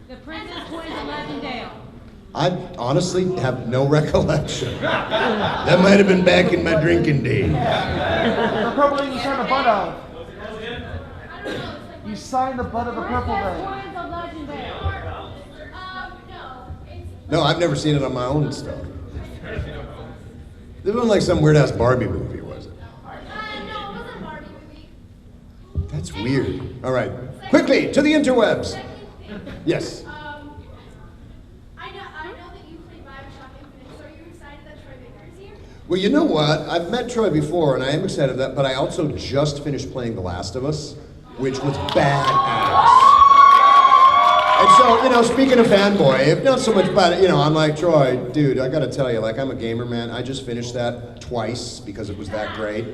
The Princess Twins of Legend. I honestly have no recollection. That might have been back in my drinking days. The purple thing you signed the butt of. You signed the butt of the purple thing. Twins of Legend. No. No, I've never seen it on my own stuff. This wasn't like some weird ass Barbie movie, was it? No, it wasn't a Barbie movie. That's weird. All right, quickly to the interwebs. Yes. I know that you played Bioshock Infinite, so are you excited that Troy Baker's here? Well, you know what? I've met Troy before, and I am excited that. But I also just finished playing The Last of Us, which was badass. And so, speaking of fanboy, if not so much about it, I'm like, Troy, dude, I gotta tell you, like, I'm a gamer, man. I just finished that twice because it was that great.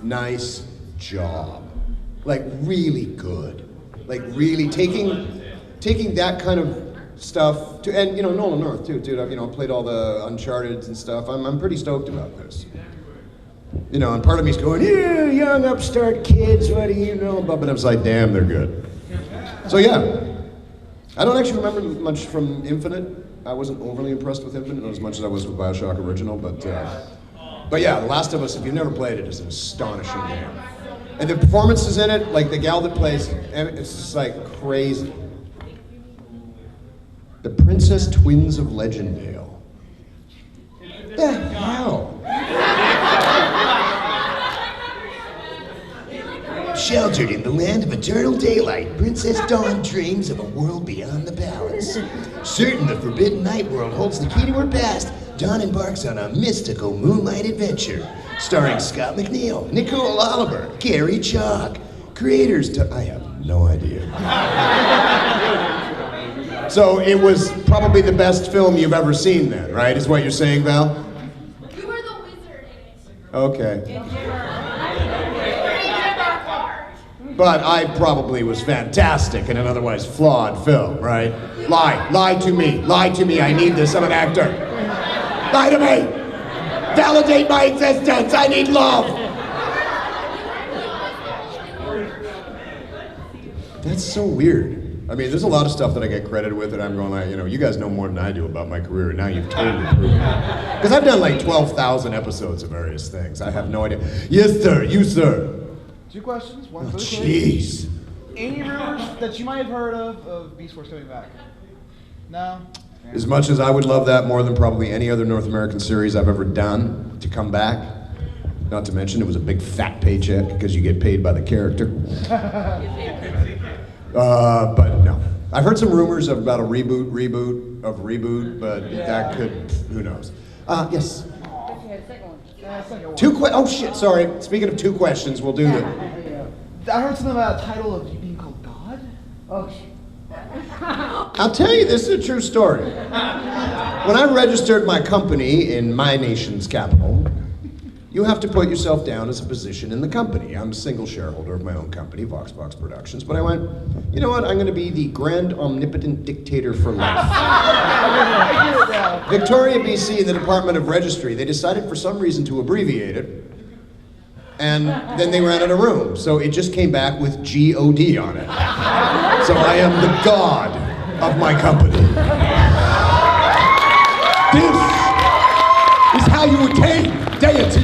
Nice job. Like, really good. Like, really taking that kind of stuff to, and, Nolan North, too, dude. I've played all the Uncharted and stuff. I'm pretty stoked about this. And part of me's going, yeah, young upstart kids, what do you know about? But I was like, damn, they're good. So, yeah. I don't actually remember much from Infinite. I wasn't overly impressed with Infinite, not as much as I was with Bioshock Original, but yeah, The Last of Us, if you've never played it, is an astonishing game. And the performances in it, like the gal that plays, it's just like crazy. The Princess Twins of Legendale. The hell? Sheltered in the land of eternal daylight, Princess Dawn dreams of a world beyond the palace. Certain the forbidden night world holds the key to her past, Dawn embarks on a mystical moonlight adventure. Starring Scott McNeil, Nicole Oliver, Gary Chalk. Creators I have no idea. So it was probably the best film you've ever seen then, right? Is what you're saying, Val? You were the wizard in it. Okay. But I probably was fantastic in an otherwise flawed film, right? Lie to me, I need this, I'm an actor. Lie to me! Validate my existence, I need love! That's so weird. I mean, there's a lot of stuff that I get credited with that I'm going like, you guys know more than I do about my career, and now you've totally proven it. Because I've done like 12,000 episodes of various things. I have no idea. Yes, sir, you, sir. 2 questions, one for the quiz. Jeez. Any rumors that you might have heard of Beast Wars coming back? No? As much as I would love that more than probably any other North American series I've ever done to come back, not to mention it was a big fat paycheck because you get paid by the character. But no. I've heard some rumors about a reboot, but that could, who knows. Yes? Oh shit, sorry. Speaking of 2 questions, we'll do them. I heard something about a title of you being called God? Oh, shit. I'll tell you, this is a true story. When I registered my company in my nation's capital, you have to put yourself down as a position in the company. I'm a single shareholder of my own company, VoxBox Productions, but I went, you know what, I'm gonna be the grand omnipotent dictator for life. Victoria, BC, in the Department of Registry, they decided for some reason to abbreviate it, and then they ran out of room, so it just came back with G-O-D on it. So I am the god of my company. This is how you attain deity.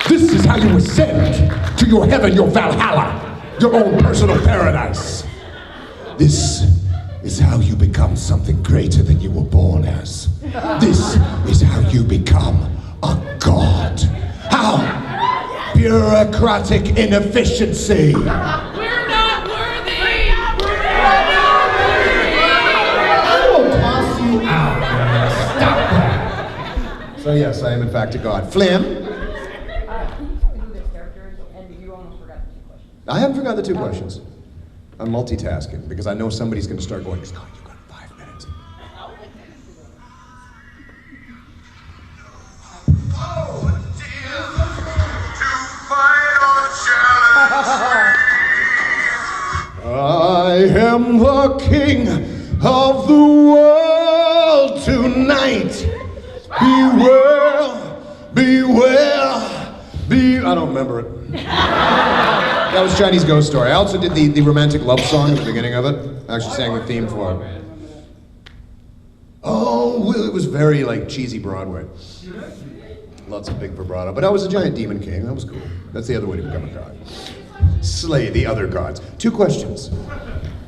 This is how you ascend to your heaven, your Valhalla, your own personal paradise. This is how you become something greater than you were born as. This is how you become a god. How? Bureaucratic inefficiency. We're not worthy! I will toss you out. Stop that. So yes, I am in fact a god. Flim? Who this character is, and you almost forgot the 2 questions. I haven't forgotten the 2 questions. I'm multitasking because I know somebody's going to start going, Scott, you've got 5 minutes. I am the king of the world tonight. Beware. I don't remember it. That was Chinese Ghost Story. I also did the romantic love song at the beginning of it. I actually sang the theme for it. Oh, it was very like cheesy Broadway. Lots of big vibrato, but I was a giant demon king. That was cool. That's the other way to become a god. Slay the other gods. 2 questions. Going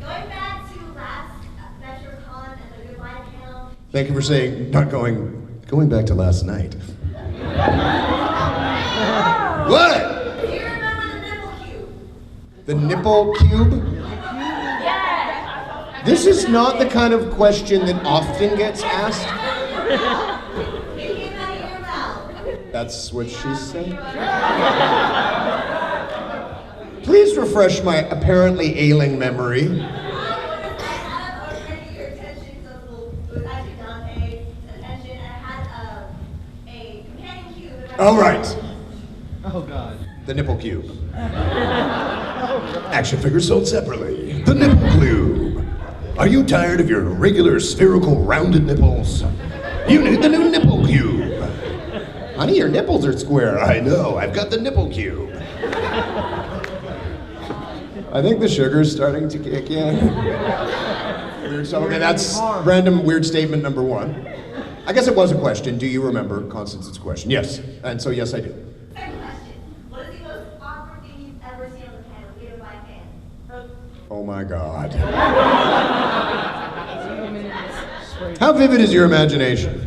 back to last Metrocon and the goodbye panel. Thank you for saying not going back to last night. What? Do you remember the nipple cube? The nipple cube? Yes! This is not the kind of question that often gets asked. It came out of your mouth. That's what she said. Please refresh my apparently ailing memory. I have already your attention, so it was actually Dante's attention. I had a companion cube. All right. Oh, God. The nipple cube. Action figures sold separately. The nipple cube. Are you tired of your regular spherical rounded nipples? You need the new nipple cube. Honey, your nipples are square. I know. I've got the nipple cube. I think the sugar's starting to kick in. Weird. So, okay, that's random weird statement number 1. I guess it was a question. Do you remember Constance's question? Yes. And so, yes, I do. Second question. What is the most awkward thing you've ever seen on the panel, given by a fan? Oh my God. How vivid is your imagination?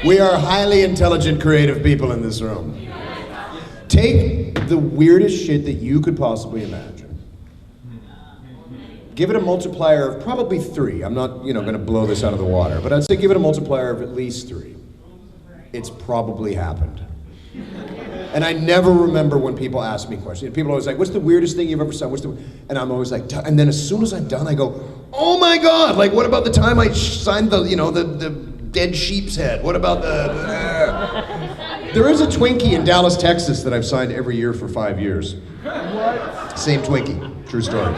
We are highly intelligent, creative people in this room. Take the weirdest shit that you could possibly imagine. Give it a multiplier of probably 3. I'm not, going to blow this out of the water, but I'd say give it a multiplier of at least 3. It's probably happened. And I never remember when people ask me questions. People are always like, what's the weirdest thing you've ever said? And I'm always like, and then as soon as I'm done, I go, oh my God, like what about the time I signed the dead sheep's head? What about the There is a Twinkie in Dallas, Texas that I've signed every year for 5 years. What? Same Twinkie, true story.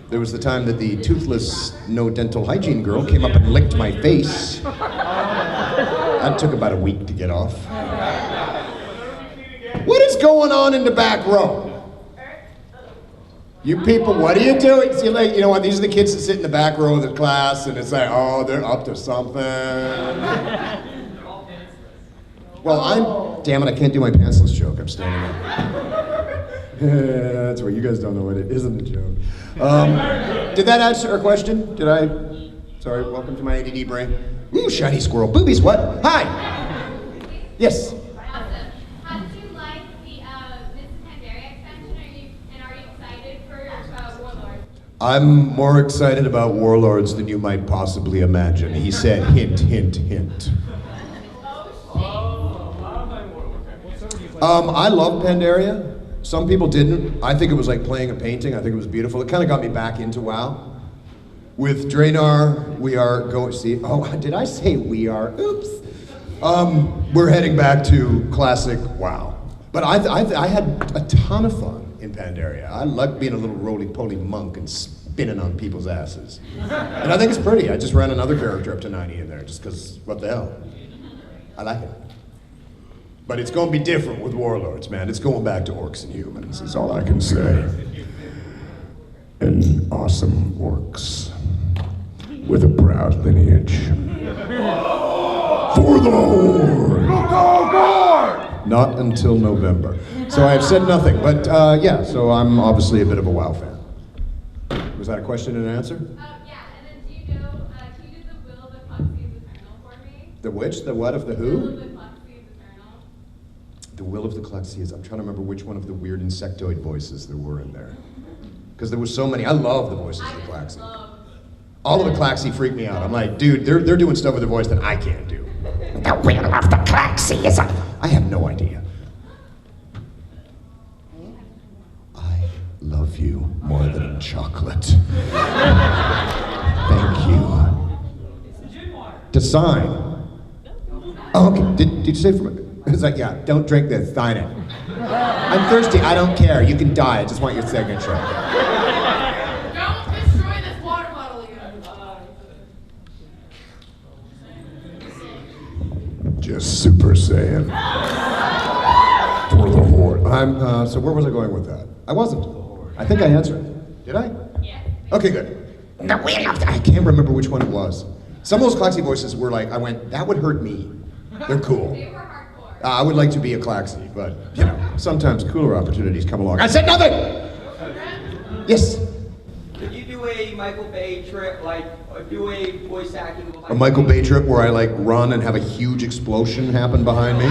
There was the time that the toothless, no dental hygiene girl came up and licked my face. That took about a week to get off. What is going on in the back row? You people, what are you doing? See, like, you know what? These are the kids that sit in the back row of the class, and it's like, oh, they're up to something. Well, damn it, I can't do my pantsless joke. I'm standing up. That's right, you guys don't know what it isn't a joke. Did that answer a question? Did I? Sorry, welcome to my ADD brain. Ooh, shiny squirrel. Boobies, what? Hi. Yes. How did you like the Miss Pandaria extension? Are you excited for Warlords? I'm more excited about Warlords than you might possibly imagine. He said, hint, hint, hint. I love Pandaria. Some people didn't. I think it was like playing a painting. I think it was beautiful. It kind of got me back into WoW. With Draenor, we are going, see, oh, did I say we are? Oops. We're heading back to classic WoW. But I had a ton of fun in Pandaria. I like being a little roly-poly monk and spinning on people's asses. And I think it's pretty. I just ran another character up to 90 in there just because, what the hell? I like it. But it's going to be different with Warlords, man. It's going back to orcs and humans, is all I can say. And awesome orcs with a proud lineage. For the Horde! Not until November. So I have said nothing, but yeah, so I'm obviously a bit of a WoW fan. Was that a question and an answer? Yeah, and then do you do the Will of the Cluxies Eternal for me? The which? The what of the who? Will of the Cluxies Eternal. The Will of the Cluxies. I'm trying to remember which one of the weird insectoid voices there were in there. Because there were so many. I love the voices of the Claxi. All of the Claxi freak me out. I'm like, dude, they're doing stuff with their voice that I can't do. The will of the Claxi is a... I have no idea. I love you more than chocolate. Thank you. To sign. Oh, okay. Did you say for me? It's like, yeah, don't drink this, sign it. I'm thirsty, I don't care. You can die, I just want your signature. Don't destroy this water bottle again. Just Super Saiyan. For the Horde. So where was I going with that? I wasn't. I think I answered. Did I? Yeah. Okay, good. The will of the... I can't remember which one it was. Some of those Claxi voices were like, I went, that would hurt me. They're cool. They were hardcore. I would like to be a Claxi, but, you know, sometimes cooler opportunities come along. I said nothing! Yes? Did you do a Michael Bay trip, do a voice acting? A Michael Bay trip where I like run and have a huge explosion happen behind me?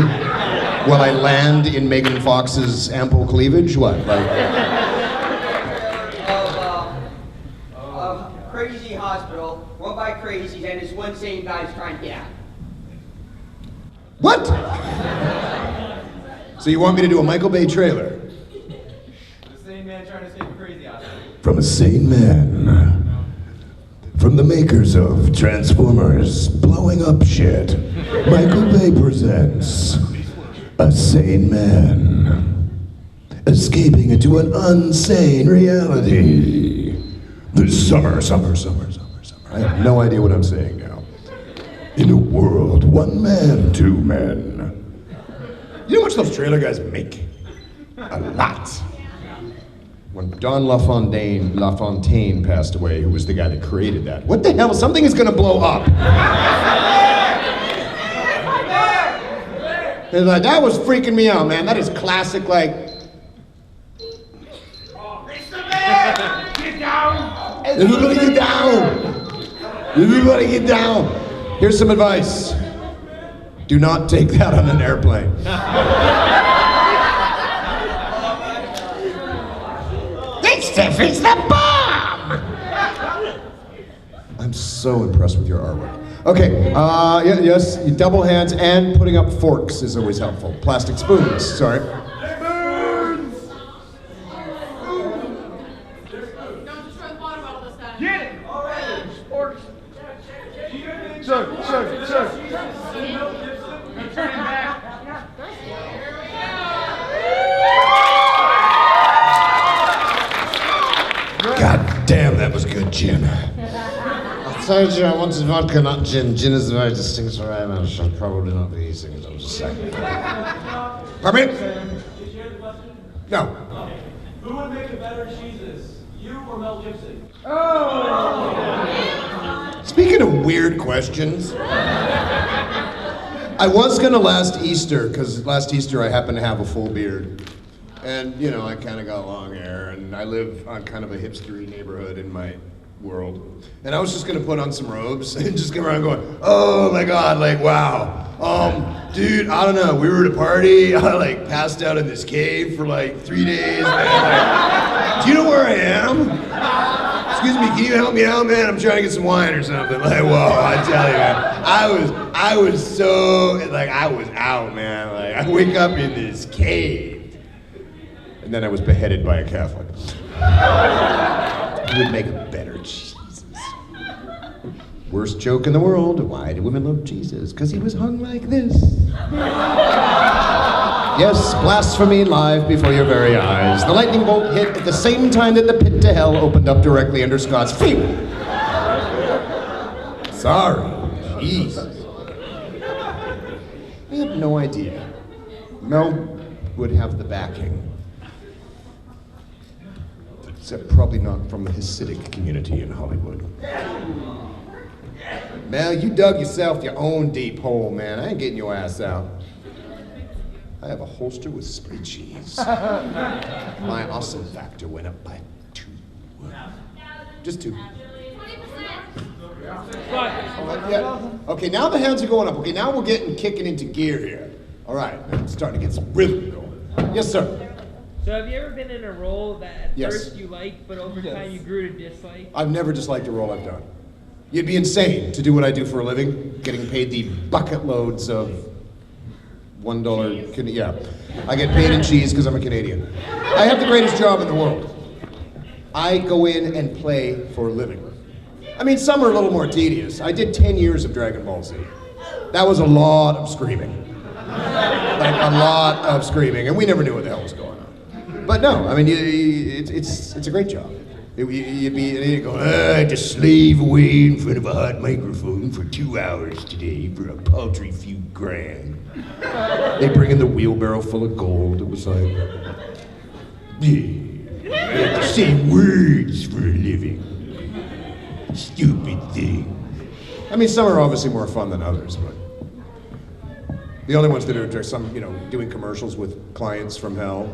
While I land in Megan Fox's ample cleavage? What, like? Crazy hospital, run by crazies, and this one sane guy's trying to get out. What? So you want me to do a Michael Bay trailer? The same man trying to escape a crazy hospital. From a sane man. From the makers of Transformers blowing up shit, Michael Bay presents a sane man escaping into an unsane reality. This summer. I have no idea what I'm saying now. In a world, one man, two men. You know how much those trailer guys make? A lot. When Don LaFontaine passed away, who was the guy that created that, what the hell? Something is gonna blow up. And like, that was freaking me out, man. That is classic, like. Get down! Everybody get down! Everybody get down! Here's some advice. Do not take that on an airplane. This stuff is the bomb! I'm so impressed with your artwork. Okay, yes, double hands and putting up forks is always helpful. Plastic spoons, sorry. Don't destroy the water bottle this time. Get it! Sir. Turn it back. gin. I told you I wanted vodka, not gin. Gin is a very distinct variety. I should probably not be using it. I'm just saying. Pardon me? Did you hear the question? No. Okay. Who would make a better Jesus? You or Mel Gibson? Speaking of weird questions, I was gonna last Easter, because last Easter I happened to have a full beard. And, you know, I kind of got long hair, and I live on kind of a hipstery neighborhood in my world. And I was just gonna put on some robes and just go around going, oh my God, like, wow. Dude, I don't know, we were at a party, I like passed out in this cave for like 3 days, man. Like, do you know where I am? Excuse me, can you help me out, man? I'm trying to get some wine or something. Like, whoa, I tell you, man, I was so, like, I was out, man. Like, I wake up in this cave. And then I was beheaded by a Catholic. Who would make a better Jesus? Worst joke in the world. Why do women love Jesus? Because he was hung like this. Yes, blasphemy live before your very eyes. The lightning bolt hit at the same time that the pit to hell opened up directly under Scott's feet. Sorry. Jesus. I have no idea. Mel would have the backing. Except probably not from the Hasidic community in Hollywood. Mel, you dug yourself your own deep hole, man. I ain't getting your ass out. I have a holster with spray cheese. My awesome factor went up by 2. Just 2. 20%. Yeah. Okay, now the hands are going up. Okay, now we're kicking into gear here. All right, I'm starting to get some rhythm going. Yes, sir. So have you ever been in a role that at Yes. first you liked, but over time you grew to dislike? I've never disliked a role I've done. You'd be insane to do what I do for a living, getting paid the bucket loads of $1. Yeah, I get paid in cheese because I'm a Canadian. I have the greatest job in the world. I go in and play for a living. I mean, some are a little more tedious. I did 10 years of Dragon Ball Z. That was a lot of screaming. Like a lot of screaming, and we never knew what the hell was going on. But no, I mean, it's a great job. You'd go, I had to slave away in front of a hot microphone for 2 hours today for a paltry few grand. They bring in the wheelbarrow full of gold. It was like, yeah, I had to say words for a living. Stupid thing. I mean, some are obviously more fun than others, but the only ones that are some, you know, doing commercials with clients from hell.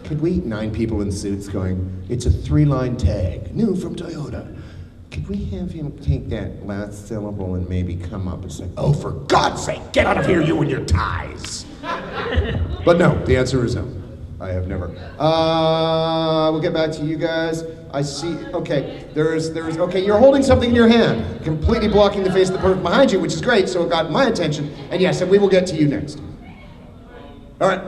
Could we, 9 people in suits going, it's a 3-line tag, new from Toyota. Could we have him take that last syllable and maybe come up and say, oh, for God's sake, get out of here, you and your ties. But no, the answer is no. I have never. We'll get back to you guys. I see, okay, okay, you're holding something in your hand, completely blocking the face of the person behind you, which is great, so it got my attention. And yes, and we will get to you next. All right.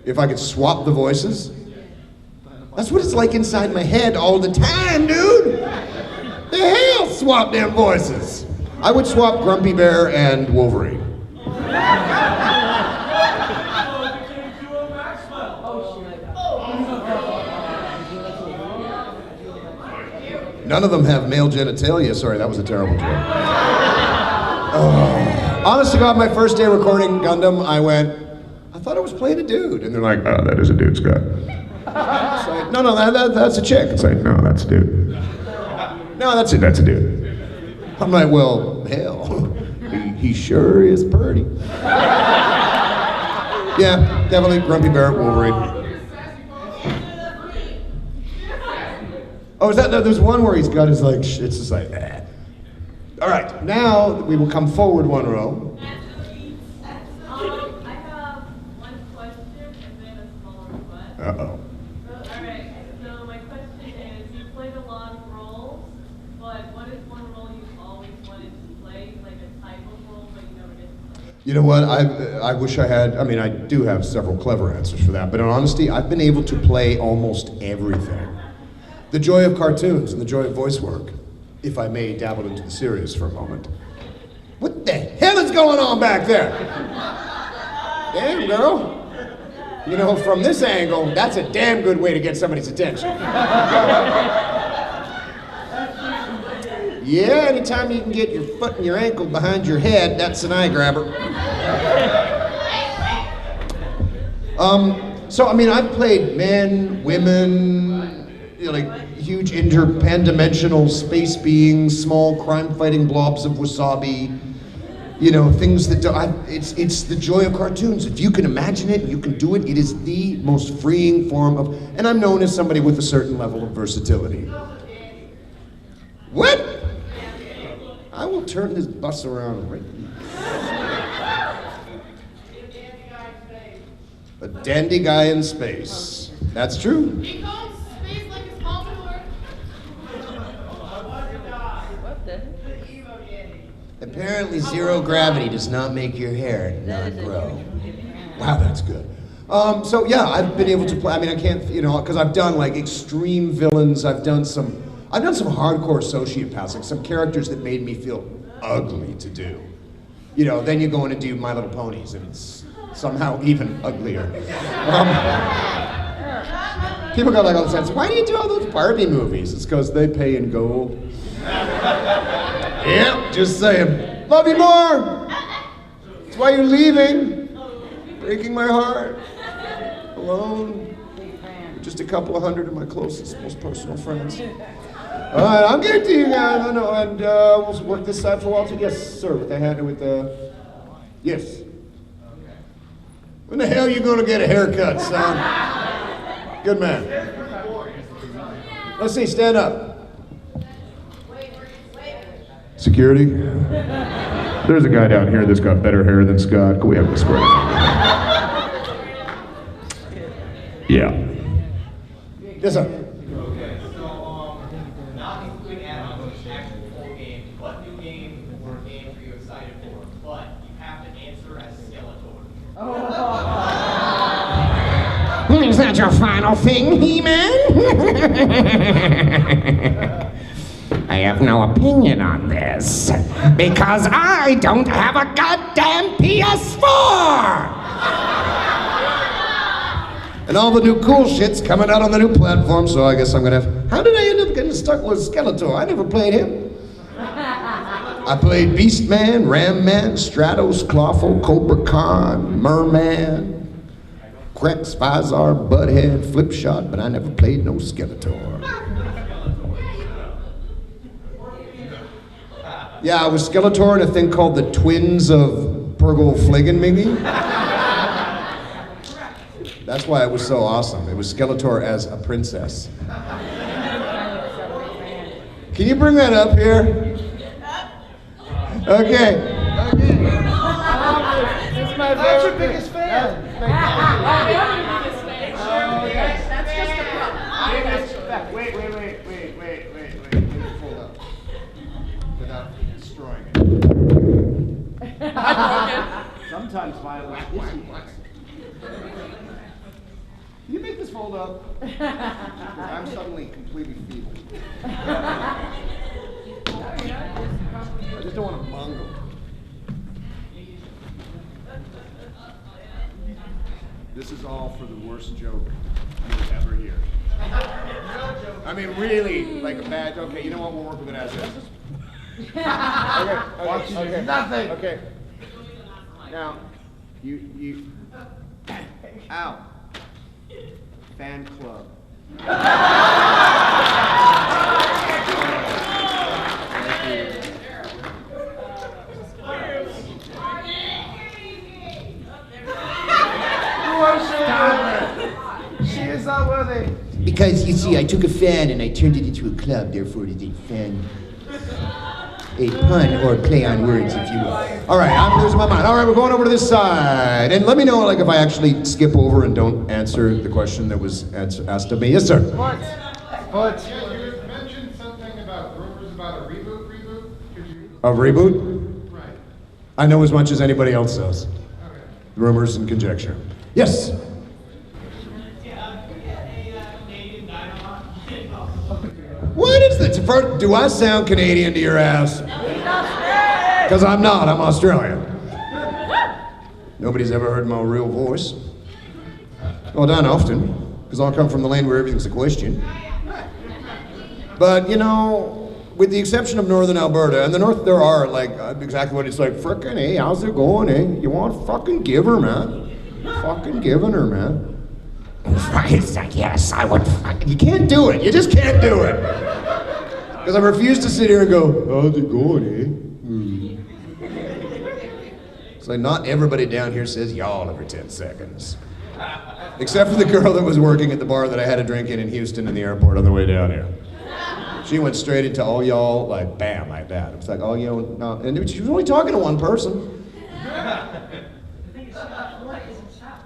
If I could swap the voices? That's what it's like inside my head all the time, dude. The hell, swap them voices. I would swap Grumpy Bear and Wolverine. None of them have male genitalia. Sorry, that was a terrible joke. Honest to God, my first day recording Gundam, I went, I thought I was playing a dude. And they're like, oh, that is a dude, Scott. It's like, no, that's a chick. It's like, no, that's a dude. No, that's a dude. I'm like, well, hell, he sure is pretty. Yeah, definitely Grumpy Bear, Wolverine. Oh, is that, there's one where he's got his like, it's just like, eh. All right, now we will come forward 1 row. I have one question and then a smaller request. Uh-oh. Alright, so my question is, you played a lot of roles, but what is one role you've always wanted to play, like a type of role, but you never get to play it? You know what, I wish I had, I mean, I do have several clever answers for that, but in honesty, I've been able to play almost everything. The joy of cartoons and the joy of voice work, if I may dabble into the serious for a moment. What the hell is going on back there? Damn, girl. You know, from this angle, that's a damn good way to get somebody's attention. Yeah, anytime you can get your foot and your ankle behind your head, that's an eye grabber. So, I mean, I've played men, women, you know, like huge interpan-dimensional space beings, small crime-fighting blobs of wasabi, you know, things that it's the joy of cartoons. If you can imagine it, you can do it. It is the most freeing form of, and I'm known as somebody with a certain level of versatility. What? I will turn this bus around right now. A dandy guy in space. That's true. He combs space like his pompadour. What the? Apparently, zero gravity does not make your hair not grow. Wow, that's good. So yeah, I've been able to play. I mean, I can't, you know, because I've done like extreme villains. I've done some hardcore sociopaths, like some characters that made me feel ugly to do. You know, then you go in and do My Little Ponies, and it's somehow even uglier. People got like all the sense. Why do you do all those Barbie movies? It's because they pay in gold. Yep, just saying. Love you more. That's why you're leaving. Breaking my heart. Alone. Just a couple of hundred of my closest, most personal friends. All right, I'll get to you guys. I know, and we'll work this side for a while too. Yes, sir. With the yes. When the hell are you gonna get a haircut, son? Good man. Let's see. Stand up. Security? There's a guy down here that's got better hair than Scott. Can we have this quick? Yeah. Yes, sir. Okay, so not including add-ons, actual full game, what new game or games are you excited for? But you have to answer as Skeletor. Is that your final thing, He-Man? I have no opinion on this, because I don't have a goddamn PS4! And all the new cool shit's coming out on the new platform, so I guess I'm gonna have... How did I end up getting stuck with Skeletor? I never played him. I played Beastman, Ram-Man, Stratos, Clawful, Cobra Khan, Merman, Krex, Vizar, Butthead, Flipshot, but I never played no Skeletor. Yeah, I was Skeletor in a thing called the Twins of Purgle Flagenmingy. That's why it was so awesome. It was Skeletor as a princess. Can you bring that up here? Okay. This is my That's your biggest fan. That's just a problem. Wait. Hold up. Without destroying it. Sometimes violence is useless. Can you make this fold up? I'm suddenly completely feeble. I just don't want to bungle. This is all for the worst joke you'll ever hear. I mean, really, like a bad. Okay, you know what? We'll work with it as is. Okay. Nothing. Okay. Now, you. Ow. Fan club. She is not worthy. Because, you see, I took a fan and I turned it into a club, therefore it is a fan. A pun or play on words, if you will. All right, I'm losing my mind. All right, we're going over to this side. And let me know, like, if I actually skip over and don't answer the question that was asked of me. Yes, sir. But. Yeah, you mentioned something about rumors about a reboot. Could you... A reboot? Right. I know as much as anybody else does. Okay. Rumors and conjecture. Yes? What is this? First, do I sound Canadian to your ass? Because I'm not, I'm Australian. Nobody's ever heard my real voice. Well, not often, because I come from the land where everything's a question. But, you know, with the exception of northern Alberta, and the north there are like exactly what it's like, frickin' hey, how's it going, eh? You want fucking give her, man. Fucking giving her, man. Yes, I would. You can't do it. You just can't do it. Because I refuse to sit here and go, how's it going, eh? It's like not everybody down here says y'all every 10 seconds. Except for the girl that was working at the bar that I had a drink in Houston in the airport on the way down here. She went straight into all y'all, like bam, like that. It was like, all y'all, no. And she was only talking to one person.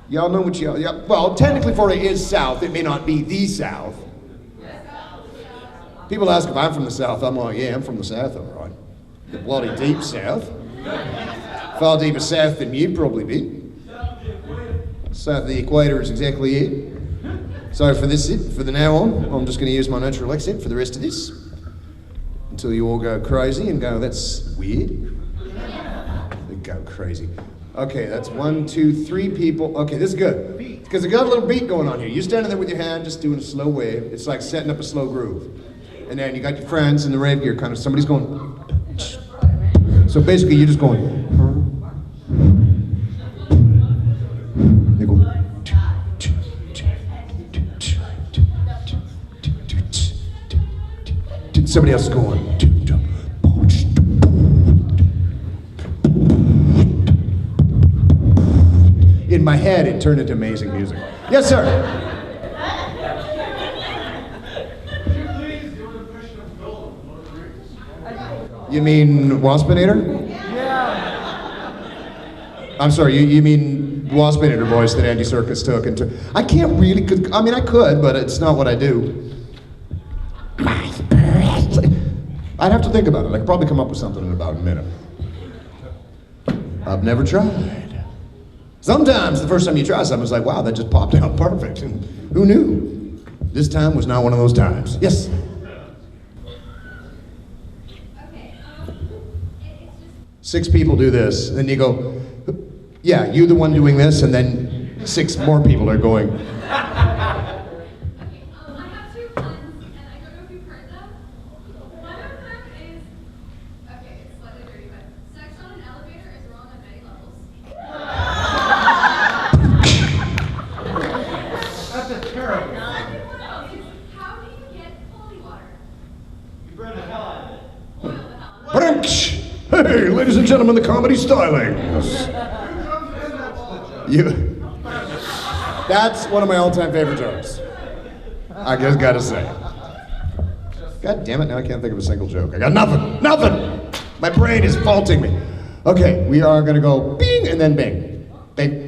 Y'all know what y'all, yeah, well, technically Florida is south. It may not be the south. People ask if I'm from the south. I'm like, yeah, I'm from the south, all right. The bloody deep south. Far deeper south than you'd probably be. South of the equator is exactly it. So for the now on, I'm just going to use my natural accent for the rest of this. Until you all go crazy and go, that's weird. They go crazy. Okay, that's 1, 2, 3 people. Okay, this is good. Because I got a little beat going on here. You're standing there with your hand, just doing a slow wave. It's like setting up a slow groove. And then you got your friends in the rave gear, kind of, somebody's going. So basically, you're just going. They go. Somebody else is going. In my head, it turned into amazing music. Yes, sir. You mean Waspinator? Yeah. I'm sorry, you mean Waspinator voice that Andy Serkis took into. I can't really, I mean I could, but it's not what I do. I'd have to think about it. I could probably come up with something in about a minute. I've never tried. Sometimes the first time you try something, it's like, wow, that just popped out perfect. And who knew? This time was not one of those times. Yes? Okay, it's just... 6 people do this, and then you go, yeah, you're the one doing this, and then 6 more people are going. I have 2 puns, and I don't know if you've heard them. One of them is, okay, it's slightly dirty, but sex on an elevator is wrong on many levels. That's a terrible. Second one is, how do you get holy water? You burn the hell out of it. Boil the hell. Hey, ladies and gentlemen, the comedy stylings. That's one of my all-time favorite jokes. I just gotta say. God damn it, now I can't think of a single joke. I got nothing. My brain is faulting me. Okay, we are gonna go bing and then bing. Bing.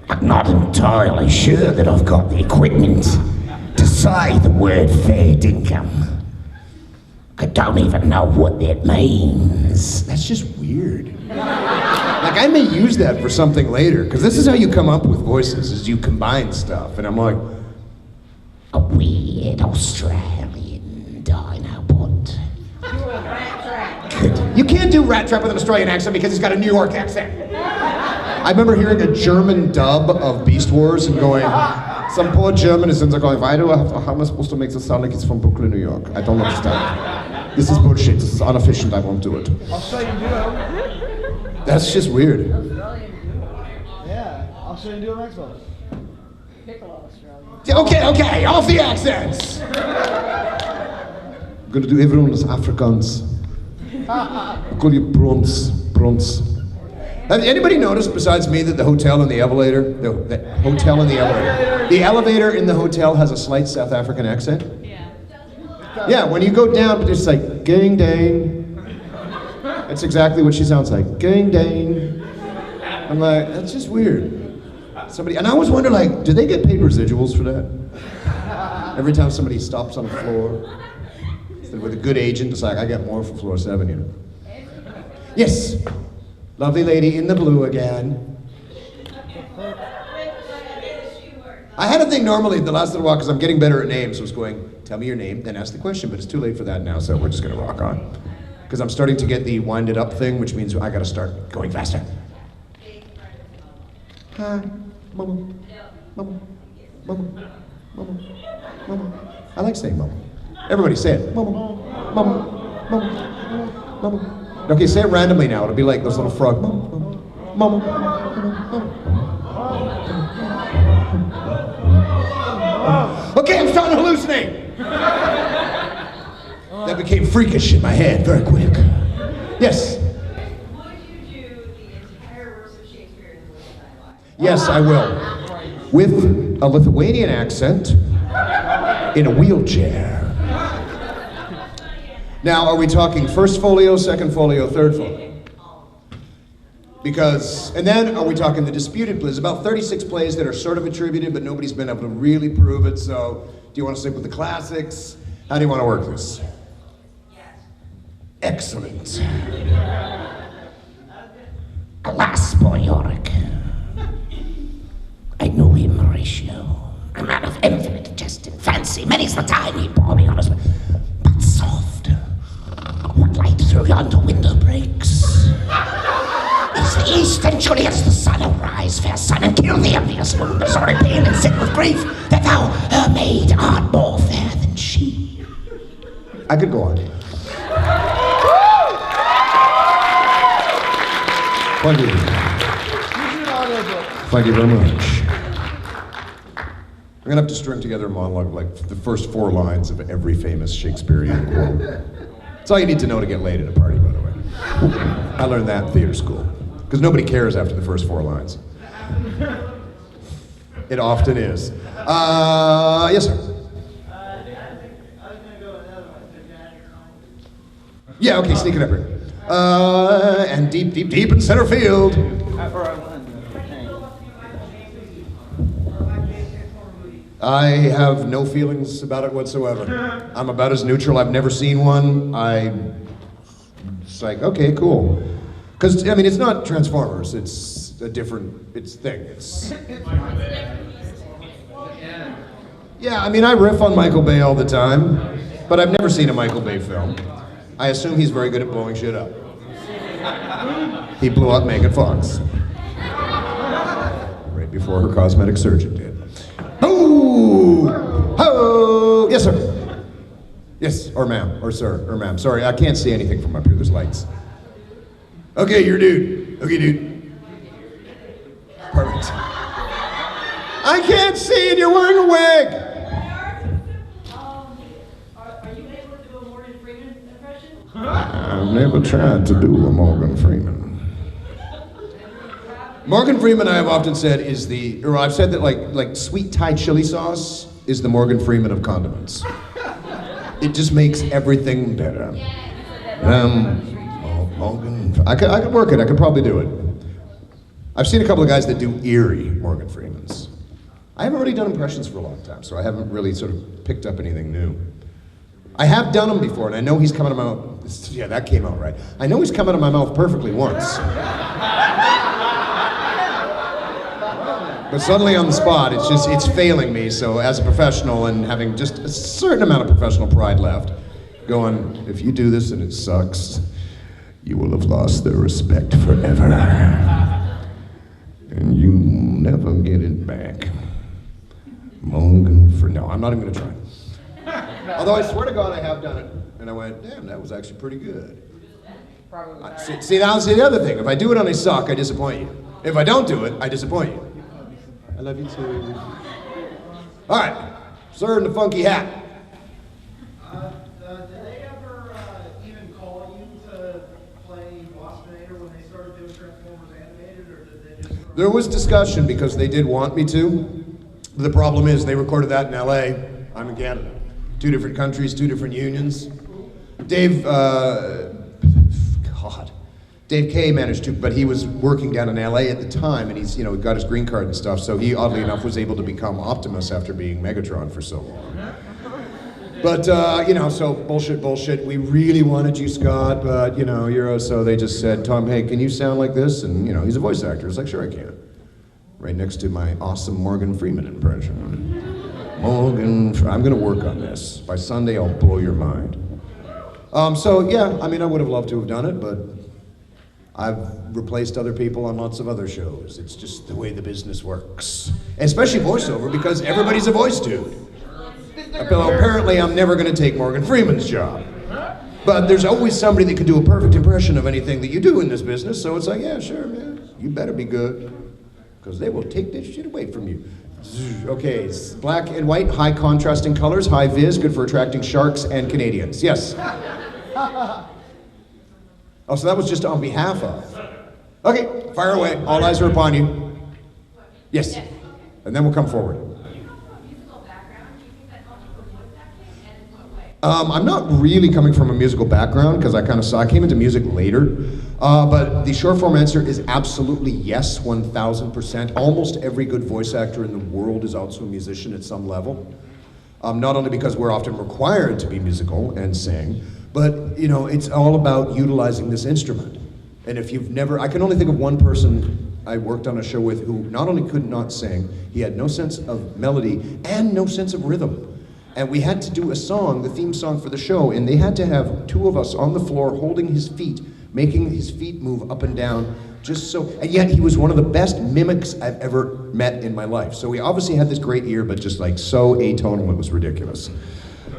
I'm not entirely sure that I've got the equipment to say the word fair dinkum. I don't even know what that means. That's just weird. Like, I may use that for something later, because this is how you come up with voices, is you combine stuff, and I'm like, A weird Australian Dinobot. you can't do Rat Trap with an Australian accent because he's got a New York accent. I remember hearing a German dub of Beast Wars and going, some poor German is in there going, how am I supposed to make this sound like it's from Brooklyn, New York? I don't understand. This is bullshit. This is inefficient. I won't do it. Australian duo. That's just weird. Yeah, Australian duo Maxwell. Piccolo Australian. Okay, off the accents. I'm gonna do everyone as Afrikaans. I'll call you Brons. Has anybody noticed besides me that the hotel in the elevator, the elevator in the hotel has a slight South African accent? Yeah, when you go down, it's like, gang dang. That's exactly what she sounds like, gang dang. I'm like, that's just weird. And I always wonder, like, do they get paid residuals for that? Every time somebody stops on the floor. With a good agent, it's like, I got more for floor 7, you know. Yes, lovely lady in the blue again. I had a thing normally the last little while because I'm getting better at names. I was going, tell me your name, then ask the question, but it's too late for that now, so we're just gonna rock on. because I'm starting to get the wind it up thing, which means I gotta start going faster. Hi, Mama. Mama. Mama. Mama. Mama. I like saying Mama. Everybody say it. Mama. Mama. Mama. Mama. Okay, say it randomly now. It'll be like those little frog. Mama. Mama. Mama. Okay, I'm starting to hallucinate. That became freakish in my head very quick. Yes? Would you do the entire verse of Shakespeare in English dialogue? Yes, I will. With a Lithuanian accent in a wheelchair. Now, are we talking first folio, second folio, third folio? Because, and then are we talking the disputed plays? About 36 plays that are sort of attributed, but nobody's been able to really prove it. So, do you want to stick with the classics? How do you want to work this? Excellent. Alas, boy Yorick. I know him, Horatio. A man of infinite jest and fancy. Many's the time he bore me on his way. But soft, what light through yonder window breaks? Is the east, and surely as the sun arise, fair sun, and kill the envious moon, the sorry pain, and sick with grief, that thou, her maid, art more fair than she. I could go on. Thank you. Thank you very much. I'm gonna have to string together a monologue like the first 4 lines of every famous Shakespearean quote. That's all you need to know to get laid at a party, by the way. I learned that in theater school. Because nobody cares after the first 4 lines. It often is. Yes, sir. Yeah, okay, sneak it up here. And deep in center field. I have no feelings about it whatsoever. I'm about as neutral. I've never seen one. It's like, okay, cool. Because, I mean, it's not Transformers. It's a different, thing. Yeah, I mean, I riff on Michael Bay all the time, but I've never seen a Michael Bay film. I assume he's very good at blowing shit up. He blew up Megan Fox. Right before her cosmetic surgeon did. Boo! Ho! Yes, sir. Yes, or ma'am, or sir, or ma'am. Sorry, I can't see anything from up here. There's lights. Okay, you're dude. Okay, dude. Perfect. I can't see and you're wearing a wig! Are you able to do a Morgan Freeman impression? I've never tried to do a Morgan Freeman. Morgan Freeman, I have often said, I've said that like sweet Thai chili sauce is the Morgan Freeman of condiments. It just makes everything better. Morgan, I could work it, I could probably do it. I've seen a couple of guys that do eerie Morgan Freemans. I haven't really done impressions for a long time, so I haven't really sort of picked up anything new. I have done them before, and I know he's coming out of my mouth. Yeah, that came out right. I know he's come out of my mouth perfectly once. But suddenly on the spot, it's failing me, so as a professional and having just a certain amount of professional pride left, going, if you do this and it sucks, you will have lost their respect forever. And you'll never get it back. No, I'm not even gonna try. Although I swear to God I have done it, and I went, damn, that was actually pretty good. See, that's the other thing. If I do it and I suck, I disappoint you. If I don't do it, I disappoint you. I love you too. All right, sir in the funky hat. Did they ever even call you to play Waspinator when they started doing Transformers animated, or did they just... There was discussion because they did want me to. The problem is they recorded that in LA. I'm in Canada. 2 different countries, 2 different unions. Dave Kay managed to, but he was working down in LA at the time, and he's, got his green card and stuff, so he, oddly enough, was able to become Optimus after being Megatron for so long. But, so bullshit, we really wanted you, Scott, but, so they just said, Tom, hey, can you sound like this? And, he's a voice actor. It's like, sure I can. Right next to my awesome Morgan Freeman impression. I'm gonna work on this. By Sunday, I'll blow your mind. So yeah, I mean, I would have loved to have done it, but I've replaced other people on lots of other shows. It's just the way the business works. Especially voiceover, because everybody's a voice dude. Apparently, I'm never going to take Morgan Freeman's job. But there's always somebody that can do a perfect impression of anything that you do in this business, so it's like, yeah, sure, man, you better be good, because they will take this shit away from you. Okay, it's black and white, high contrasting colors, high vis, good for attracting sharks and Canadians. Yes. Oh, so that was just on behalf of. Okay, fire away. All eyes are upon you. Yes. And then we'll come forward. I'm not really coming from a musical background because I came into music later, but the short form answer is absolutely yes, 1000%. Almost every good voice actor in the world is also a musician at some level. Not only because we're often required to be musical and sing, but you know, it's all about utilizing this instrument. And if you've never, I can only think of one person I worked on a show with who not only could not sing, he had no sense of melody and no sense of rhythm. And we had to do a song, the theme song for the show, and they had to have two of us on the floor holding his feet, making his feet move up and down, just so, and yet he was one of the best mimics I've ever met in my life. So he obviously had this great ear, but just like so atonal, it was ridiculous.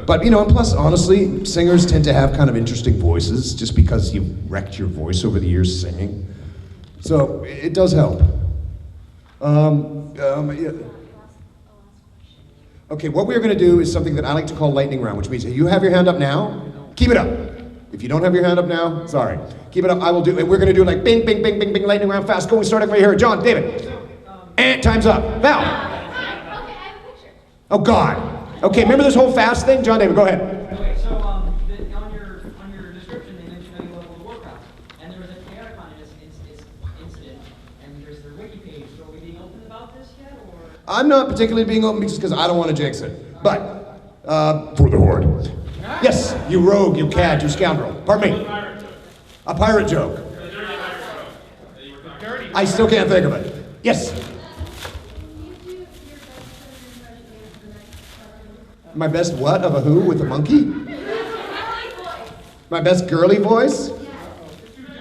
But you know, and plus, honestly, singers tend to have kind of interesting voices just because you've wrecked your voice over the years singing. So it does help. Yeah. Okay, what we're gonna do is something that I like to call lightning round, which means you have your hand up now, keep it up. If you don't have your hand up now, sorry. Keep it up, I will do, and we're gonna do like bing, bing, bing, bing, bing, lightning round, fast. Go, we start right here. John, David. And time's up. Val. Okay, I have a picture. Oh God. Okay, remember this whole fast thing? John, David, go ahead. Okay, so on your description, they mentioned that you love World of Warcraft, and there was a chaotic incident, and there's the wiki page. So are we being open about this yet, or? I'm not particularly being open just because I don't want to jinx it. But, for the Horde. Yes, you rogue, you cad, you scoundrel. Pardon me. A pirate joke. I still can't think of it. Yes. My best what of a who with a monkey? My best girly voice?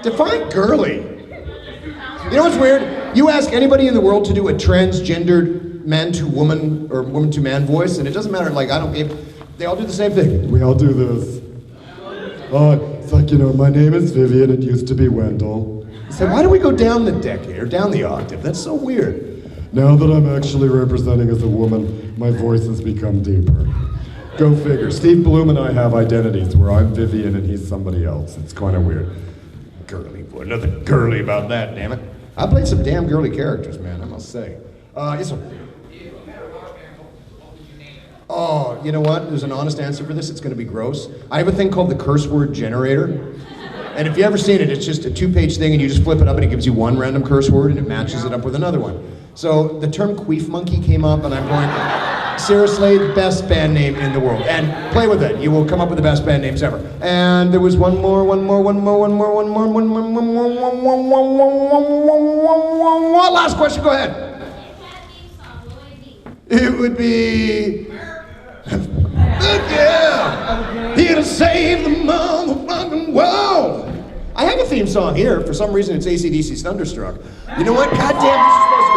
Define girly. You know what's weird? You ask anybody in the world to do a transgendered man to woman or woman to man voice, and it doesn't matter, like, they all do the same thing. We all do this. It's like, you know, my name is Vivian, it used to be Wendell. So why do we go down the decade, or down the octave? That's so weird. Now that I'm actually representing as a woman, my voice has become deeper. Go figure. Steve Bloom and I have identities where I'm Vivian and he's somebody else. It's kind of weird. Girly boy, nothing girly about that, damn it. I played some damn girly characters, man, I must say. Yes, sir. Oh, you know what? There's an honest answer for this. It's going to be gross. I have a thing called the curse word generator. And if you've ever seen it, it's just a 2-page thing and you just flip it up and it gives you one random curse word and it matches it up with another one. So the term queef monkey came up and I'm going, seriously, the best band name in the world. And play with it. You will come up with the best band names ever. And there was one more. Last question, go ahead. It would be, yeah, here to save the motherfucking world. I have a theme song here. For some reason, it's AC/DC's Thunderstruck. You know what? Goddamn, this is supposed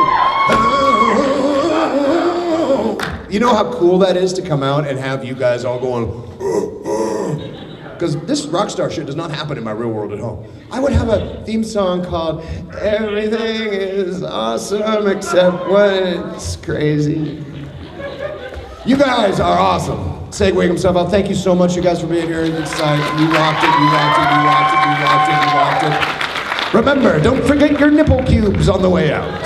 to be. You know how cool that is to come out and have you guys all going, because this rock star shit does not happen in my real world at home. I would have a theme song called Everything is Awesome Except When It's Crazy. You guys are awesome. Segueing himself out. Thank you so much, you guys, for being here. You rocked it, you rocked it, you rocked it, you rocked it, you rocked it. Remember, don't forget your nipple cubes on the way out.